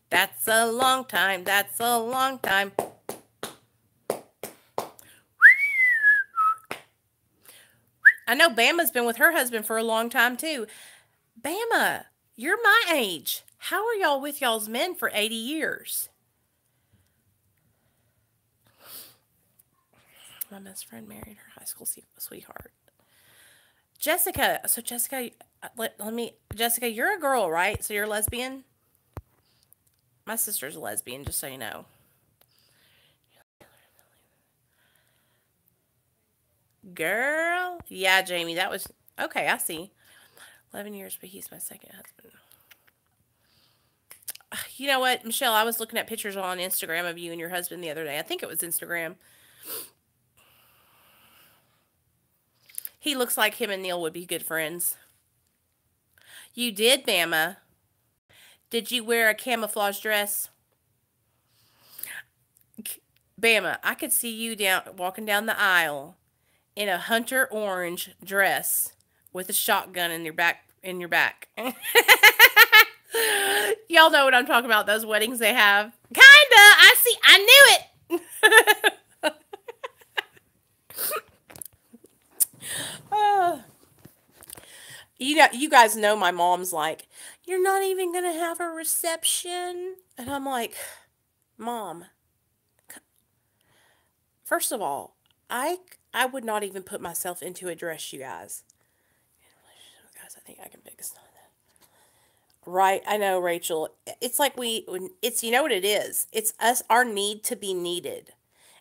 That's a long time. That's a long time. I know Bama's been with her husband for a long time too. Bama, you're my age. How are y'all with y'all's men for 80 years? My best friend married her high school sweetheart. Jessica, so Jessica, Jessica, you're a girl, right? So you're a lesbian? My sister's a lesbian, just so you know. Girl? Yeah, Jamie, that was, okay, I see. 11 years, but he's my second husband. You know what, Michelle, I was looking at pictures on Instagram of you and your husband the other day. I think it was Instagram. He looks like him and Neil would be good friends. You did, Bama. Did you wear a camouflage dress? Bama, I could see you walking down the aisle in a hunter orange dress with a shotgun in your back. Y'all know what I'm talking about, those weddings they have. Kinda. I knew it. uh, you guys know my mom's like, you're not even gonna have a reception, and I'm like, Mom, first of all, I would not even put myself into a dress, you guys. Guys, I think I can fix that. Right, I know, Rachel. It's like it's you know what it is. It's us, our need to be needed,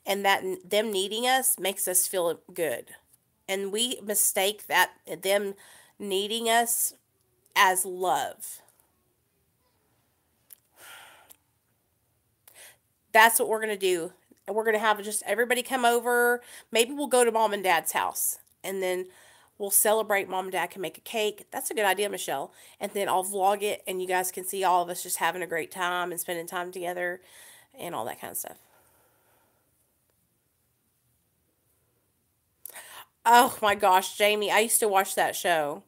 and that them needing us makes us feel good, and we mistake that them needing us as love. That's what we're gonna do. We're gonna have just everybody come over. Maybe we'll go to mom and dad's house, and then we'll celebrate. Mom and dad can make a cake. That's a good idea, Michelle. And then I'll vlog it, and you guys can see all of us just having a great time and spending time together, and all that kind of stuff. Oh my gosh, Jamie, I used to watch that show.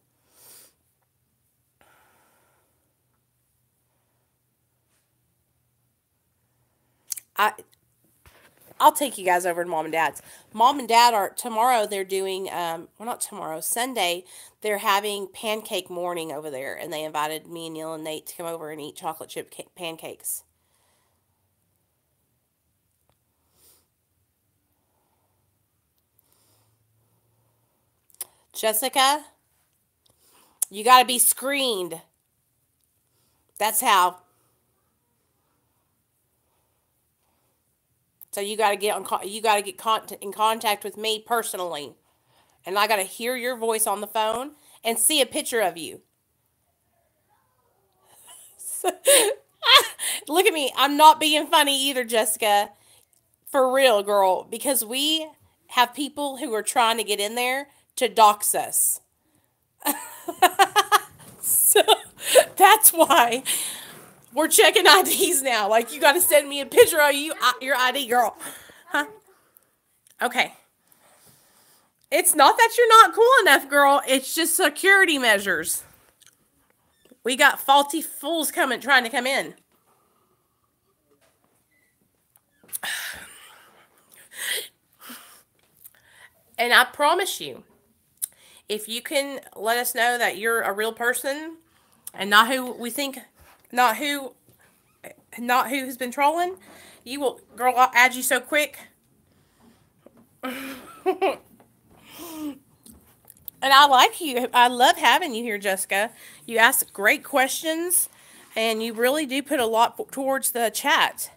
I I'll take you guys over to mom and dad's. Mom and dad are tomorrow. They're doing well, not tomorrow, Sunday. They're having pancake morning over there, and they invited me and Neil and Nate to come over and eat chocolate chip pancakes. Jessica, you got to be screened. That's how. So you got to get in contact with me personally. And I got to hear your voice on the phone and see a picture of you. Look at me. I'm not being funny either, Jessica. For real, girl. Because we have people who are trying to get in there to dox us. So that's why we're checking IDs now. Like, you got to send me a picture of you, your ID, girl. Huh? Okay. It's not that you're not cool enough, girl. It's just security measures. We got faulty fools trying to come in. And I promise you, if you can let us know that you're a real person and not who we think, not who's been trolling, you will, girl, I'll add you so quick. And I like you. I love having you here, Jessica. You ask great questions, and you really do put a lot towards the chat.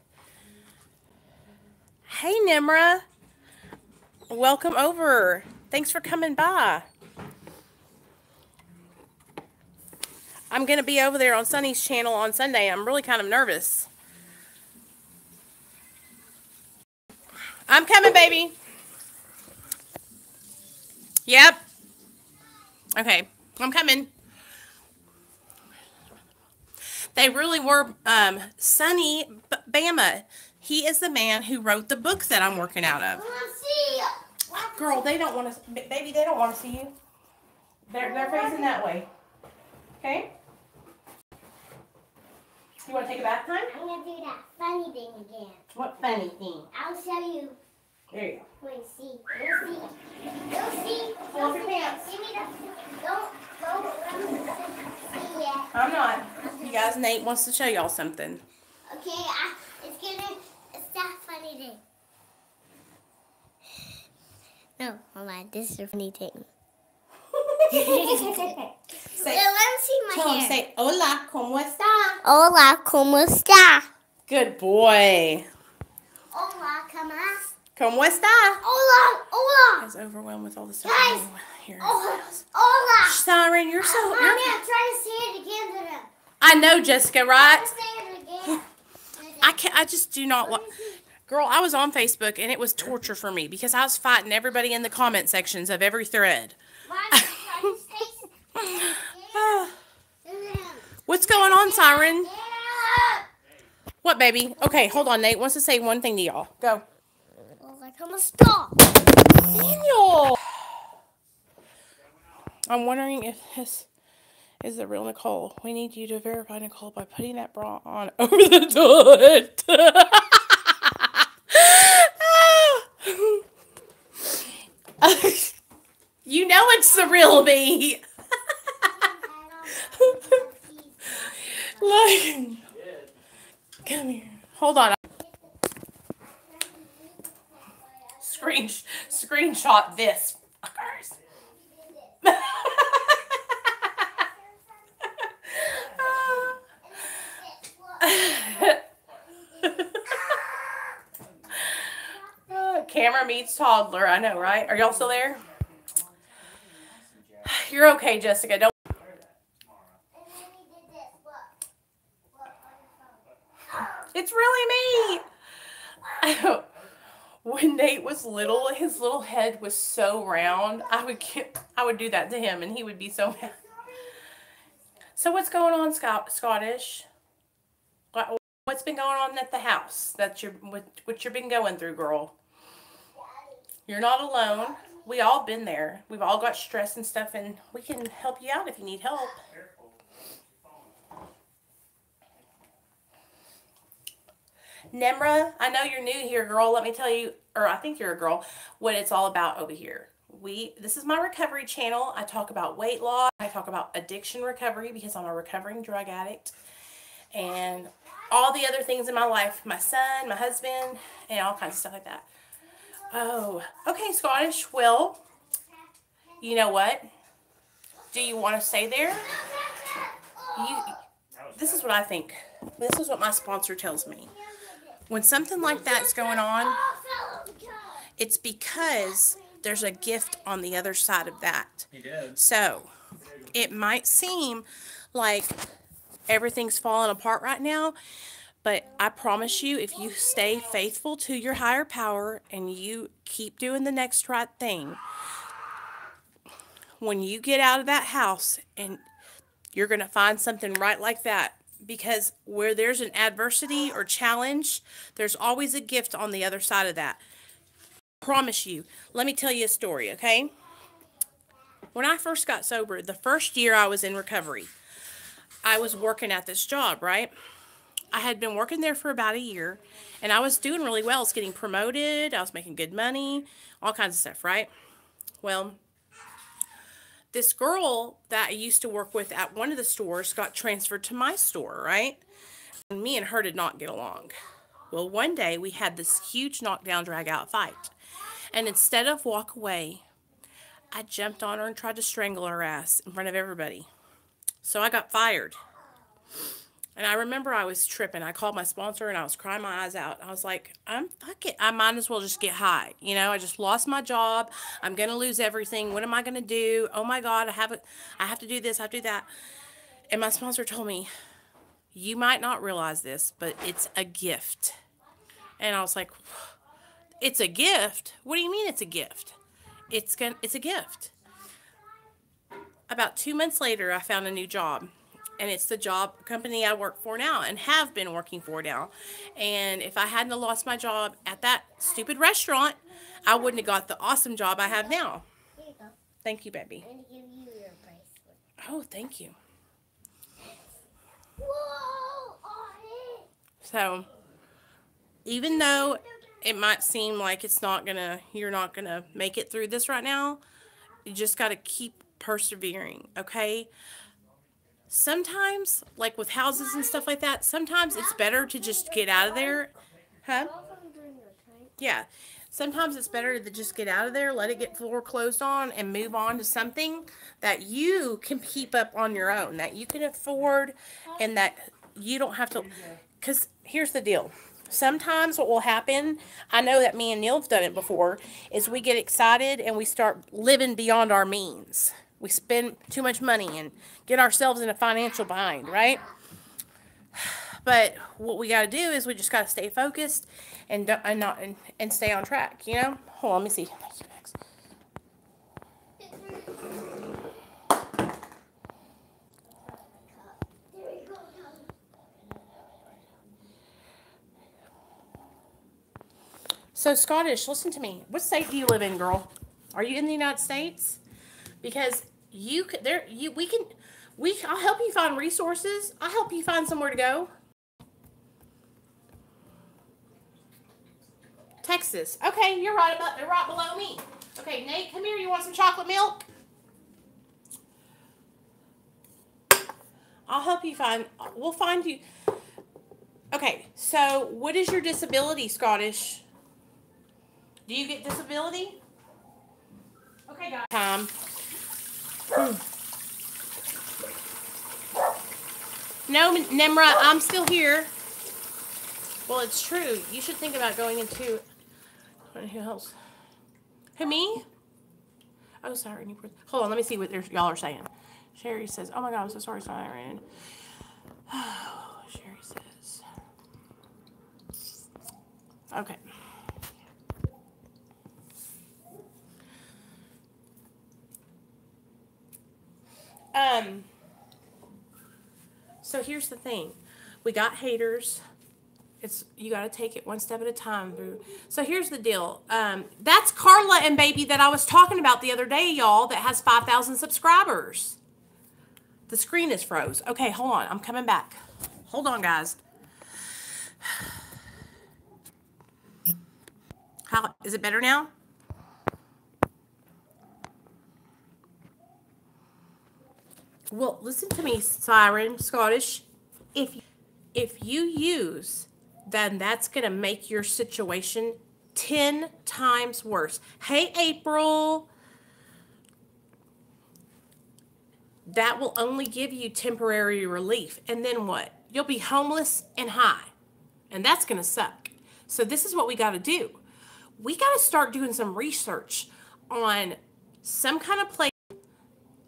Hey, Nimra. Welcome over. Thanks for coming by. I'm going to be over there on Sunny's channel on Sunday. I'm really kind of nervous. I'm coming, baby. Yep. Okay, I'm coming. They really were, Sunny Bama. He is the man who wrote the book that I'm working out of. Girl, they don't want to, baby, they don't want to see you. They're facing that way. Okay? You want to take a bath time? I'm going to do that funny thing again. What funny thing? I'll show you. There you go. Wait, see. You'll see. You'll see. Pull up your pants. Give me the... Don't see yet. I'm not. You guys, Nate wants to show y'all something. Okay, it's that funny thing. No, hold on. This is a funny thing. Say, let me see my tell hair. him, say, hola, ¿cómo está? Hola, ¿cómo está? Good boy. Hola, ¿cómo está? ¿Cómo está? Hola, hola. I was overwhelmed with all the stuff Guys, here. hola. Siren, you're so... Mommy, I'm trying to say it again to them. I know, Jessica, right? I'm saying it again. I just do not want... Girl, I was on Facebook, and it was torture for me because I was fighting everybody in the comment sections of every thread. What's going on, Siren? What, baby? Okay, hold on. Nate wants to say one thing to y'all. Go. Daniel! I'm wondering if this is the real Nicole. We need you to verify Nicole by putting that bra on over the toilet. You know it's the real me. Look. Come here. Hold on. Screenshot this. Fuckers. Camera meets toddler. I know, right? Are y'all still there? You're okay, Jessica. Don't. It's really me. When Nate was little, his little head was so round. I would do that to him, and he would be so mad. So what's going on, Scottish? What's been going on at the house? What you've been going through, girl? You're not alone. We all been there. We've all got stress and stuff, and we can help you out if you need help. Nemra, I know you're new here, girl. Let me tell you, or I think you're a girl, what it's all about over here. This is my recovery channel. I talk about weight loss. I talk about addiction recovery because I'm a recovering drug addict. And all the other things in my life. My son, my husband, and all kinds of stuff like that. Oh, okay, Scottish. Well, you know what? Do you want to stay there? This is what I think. This is what my sponsor tells me. When something like that's going on, it's because there's a gift on the other side of that. So, it might seem like everything's falling apart right now, but I promise you, if you stay faithful to your higher power and you keep doing the next right thing, when you get out of that house, and you're going to find something right like that. Because where there's an adversity or challenge, there's always a gift on the other side of that. I promise you. Let me tell you a story, okay? When I first got sober, the first year I was in recovery, I was working at this job, right? I had been working there for about a year, and I was doing really well. I was getting promoted. I was making good money, all kinds of stuff, right? Well, this girl that I used to work with at one of the stores got transferred to my store, right? And me and her did not get along. Well, one day we had this huge knockdown, drag out fight. And instead of walk away, I jumped on her and tried to strangle her ass in front of everybody. So I got fired. And I remember I was tripping. I called my sponsor and I was crying my eyes out. I was like, fuck it. I might as well just get high. You know, I just lost my job. I'm going to lose everything. What am I going to do? Oh my God, I have to do this. I have to do that. And my sponsor told me, you might not realize this, but it's a gift. And I was like, it's a gift? What do you mean it's a gift? It's a gift. About 2 months later, I found a new job. And it's the job company I work for now and have been working for now. And if I hadn't lost my job at that stupid restaurant, I wouldn't have got the awesome job I have now. Here you go. Thank you, baby. I'm going to give you your bracelet. Oh, thank you. Whoa! On it! So, even though it might seem like you're not gonna make it through this right now, you just got to keep persevering, okay? Sometimes, like with houses and stuff like that, sometimes it's better to just get out of there. Huh? Yeah. Sometimes it's better to just get out of there, let it get foreclosed on, and move on to something that you can keep up on your own, that you can afford, and that you don't have to. Because here's the deal. Sometimes what will happen, I know that me and Neil have done it before, is we get excited and we start living beyond our means. We spend too much money and get ourselves in a financial bind, right? But what we got to do is we just got to stay focused and stay on track, you know? Hold on, let me see. So, Scottish, listen to me. What state do you live in, girl? Are you in the United States? Because I'll help you find resources. I'll help you find somewhere to go. Texas. Okay, you're right below me. Okay, Nate, come here. You want some chocolate milk? I'll help you we'll find you. Okay, so what is your disability, Scottish? Do you get disability? Okay, guys. Time. No, Nimra, I'm still here. Well, it's true. You should think about going into... Who else? Who, me? Oh, sorry. Hold on, let me see what y'all are saying. Sherry says, oh my God, I'm so sorry, Siren. Oh, Sherry says... Okay. So here's the thing. We got haters. You got to take it one step at a time, boo. So here's the deal. That's Carla and baby that I was talking about the other day, y'all, that has 5,000 subscribers. The screen is froze. Okay, hold on. I'm coming back. Hold on, guys. How is it better now? Well, listen to me, Siren, Scottish. If you use, then that's going to make your situation 10 times worse. Hey, April. that will only give you temporary relief. And then what? You'll be homeless and high. And that's going to suck. So this is what we got to do. We got to start doing some research on some kind of place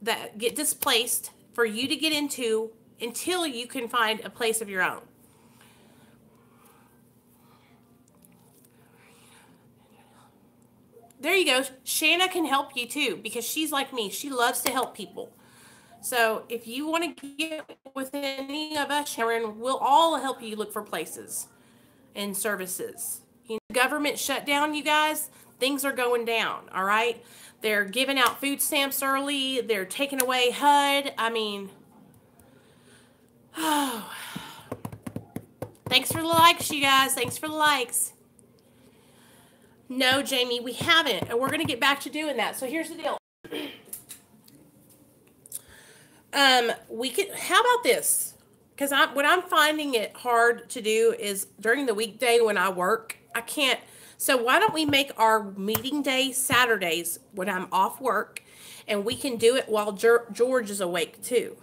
that get displaced for you to get into until you can find a place of your own. There you go. Shanna can help you too, because she's like me. She loves to help people. So if you want to get with any of us, Sharon, we'll all help you look for places and services. You know, government shutdown, you guys, things are going down, all right? They're giving out food stamps early. They're taking away HUD. I mean, oh. Thanks for the likes, you guys. Thanks for the likes. No, Jamie, we haven't, and we're going to get back to doing that. So here's the deal. We could. How about this? Because what I'm finding it hard to do is during the weekday when I work, I can't. So why don't we make our meeting day Saturdays when I'm off work, and we can do it while George is awake too.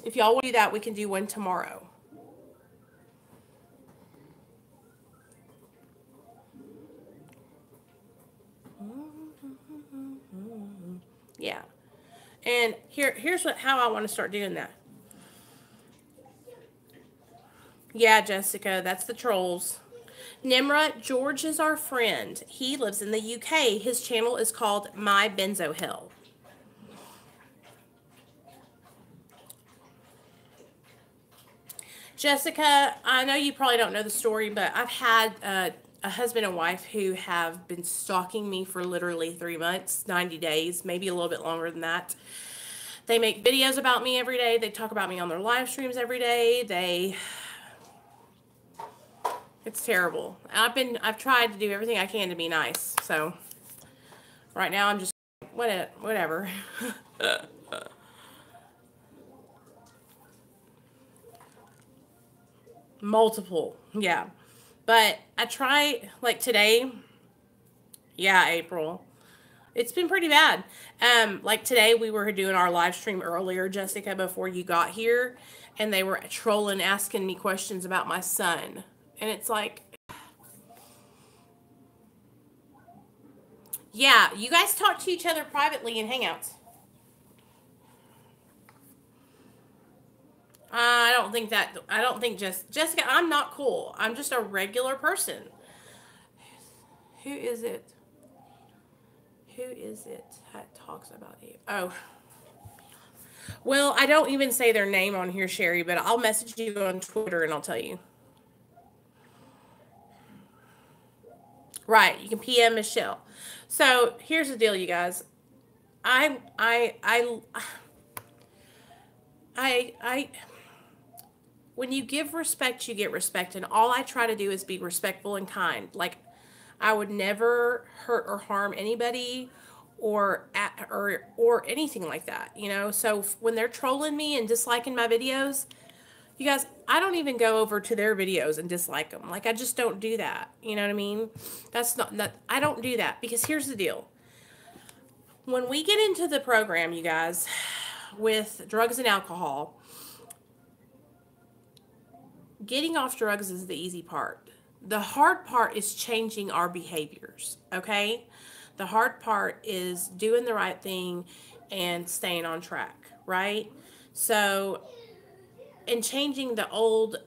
If y'all want to do that, we can do one tomorrow. Yeah. And here's how I want to start doing that. Yeah, Jessica, that's the trolls. Nimra, George is our friend. He lives in the UK. His channel is called My Benzo Hill. Jessica, I know you probably don't know the story, but I've had a husband and wife who have been stalking me for literally 3 months, 90 days, maybe a little bit longer than that. They make videos about me every day. They talk about me on their live streams every day. It's terrible. I've tried to do everything I can to be nice. So right now I'm just whatever. Multiple, yeah. But I try, like today, yeah, April. It's been pretty bad. Like today we were doing our live stream earlier, Jessica, before you got here, and they were trolling, asking me questions about my son. And it's like, yeah, you guys talk to each other privately in Hangouts. I don't think Jessica, I'm not cool. I'm just a regular person. Who is it? Who is it that talks about you? Oh. Well, I don't even say their name on here, Sherry, but I'll message you on Twitter and I'll tell you. Right, you can PM Michelle. So here's the deal, you guys. When you give respect, you get respect, and all I try to do is be respectful and kind. Like, I would never hurt or harm anybody or anything like that, you know? So when they're trolling me and disliking my videos, you guys, I don't even go over to their videos and dislike them. Like, I just don't do that. You know what I mean? I don't do that, because here's the deal. When we get into the program, you guys, with drugs and alcohol, getting off drugs is the easy part. The hard part is changing our behaviors, okay? The hard part is doing the right thing and staying on track, right? So, and changing the old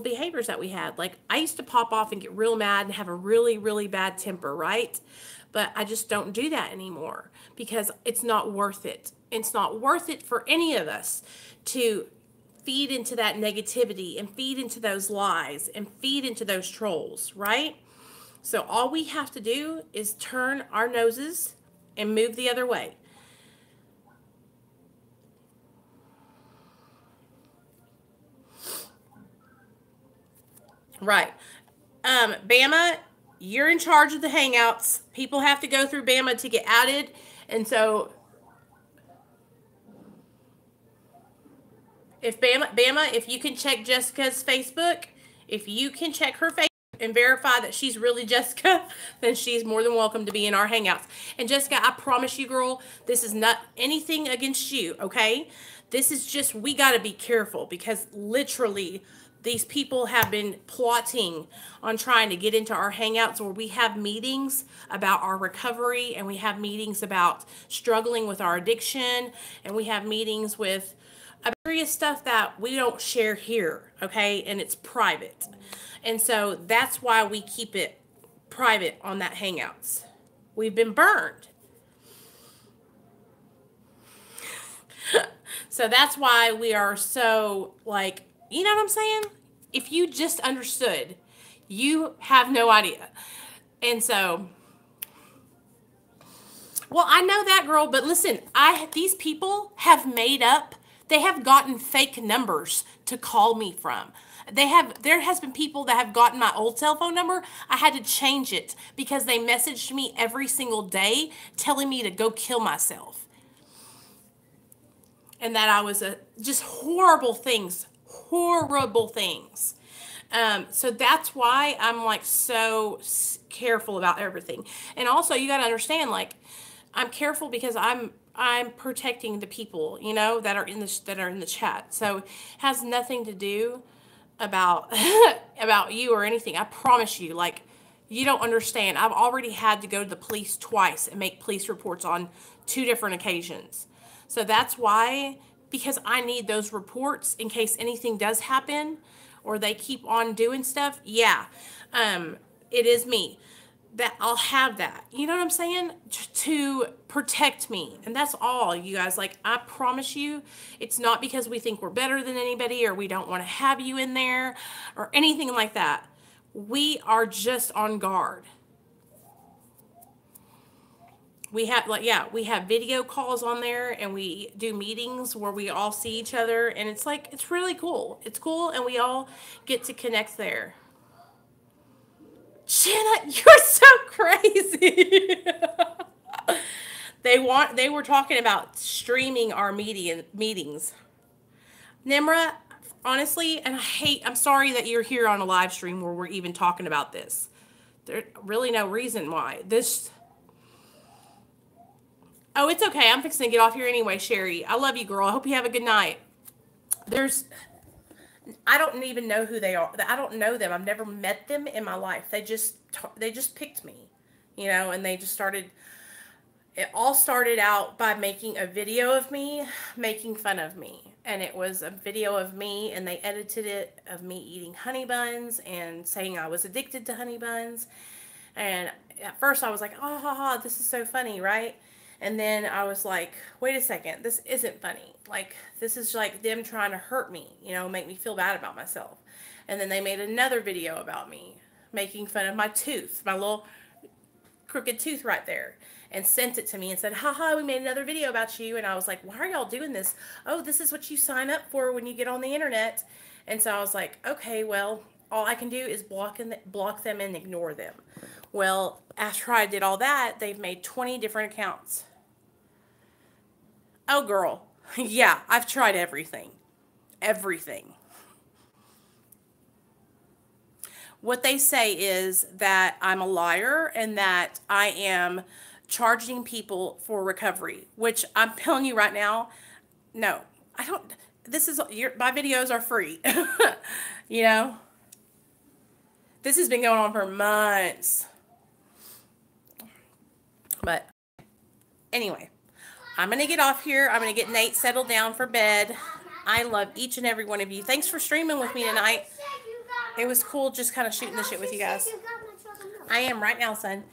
behaviors that we had. Like, I used to pop off and get real mad and have a really, really bad temper, right? But I just don't do that anymore, because it's not worth it. It's not worth it for any of us to feed into that negativity and feed into those lies and feed into those trolls, right? So all we have to do is turn our noses and move the other way. Right. Bama, you're in charge of the Hangouts. People have to go through Bama to get added. And so if Bama, if you can check Jessica's Facebook, if you can check her Facebook and verify that she's really Jessica, then she's more than welcome to be in our hangouts. And Jessica, I promise you, girl, this is not anything against you, okay? This is just, we got to be careful because literally these people have been plotting on trying to get into our hangouts where we have meetings about our recovery, and we have meetings about struggling with our addiction, and we have meetings with serious stuff that we don't share here, okay? And it's private. And so that's why we keep it private on that hangouts. We've been burned. So that's why we are so, like, you know what I'm saying? If you just understood, you have no idea. And so, well, I know that, girl, but listen, these people have made up, they have gotten fake numbers to call me from. There has been people that have gotten my old cell phone number. I had to change it because they messaged me every single day telling me to go kill myself. And that I was just horrible things. So that's why I'm like so careful about everything. And also you got to understand, like, I'm careful because I'm protecting the people, you know, that are in the chat. So it has nothing to do about about you or anything. I promise you, like, you don't understand. I've already had to go to the police twice and make police reports on 2 different occasions. So that's why, because I need those reports in case anything does happen or they keep on doing stuff. Yeah, it is me. That I'll have that. You know what I'm saying? To protect me. And that's all, you guys. Like, I promise you, it's not because we think we're better than anybody or we don't want to have you in there or anything like that. We are just on guard. We have, like, yeah, we have video calls on there, and we do meetings where we all see each other, and it's like, it's really cool. It's cool, and we all get to connect there. Shanna, you're so crazy. They were talking about streaming our meetings. Nimra, honestly, and I'm sorry that you're here on a live stream where we're even talking about this. There's really no reason why. Oh, it's okay. I'm fixing to get off here anyway, Sherry. I love you, girl. I hope you have a good night. I don't even know who they are. I don't know them. I've never met them in my life. They just picked me, you know, and they just started. It all started out by making a video of me, making fun of me. And it was a video of me, and they edited it of me eating honey buns and saying I was addicted to honey buns. And at first I was like, oh, ha, ha, this is so funny, right? And then I was like, wait a second, this isn't funny. Like, this is like them trying to hurt me, you know, make me feel bad about myself. And then they made another video about me, making fun of my tooth, my little crooked tooth right there, and sent it to me and said, haha, we made another video about you. And I was like, why are y'all doing this? Oh, this is what you sign up for when you get on the internet. And so I was like, okay, well, all I can do is block them and ignore them. Well, after I did all that, they've made 20 different accounts. Oh, girl. Yeah, I've tried everything. Everything. What they say is that I'm a liar and that I am charging people for recovery, which I'm telling you right now, no, I don't. My videos are free. You know? This has been going on for months. But anyway, I'm going to get off here. I'm going to get Nate settled down for bed. I love each and every one of you. Thanks for streaming with me tonight. It was cool just kind of shooting the shit with you guys. I am right now, son.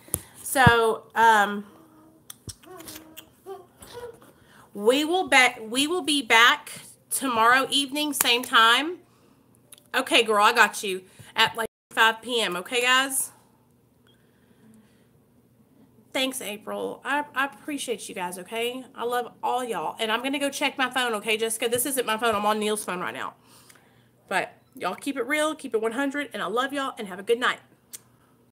So, we will be back tomorrow evening, same time. Okay, girl, I got you. At like 5 p.m. Okay, guys? Thanks, April. I appreciate you guys, okay? I love all y'all. And I'm going to go check my phone, okay, Jessica? This isn't my phone. I'm on Neil's phone right now. But y'all keep it real, keep it 100, and I love y'all, and have a good night.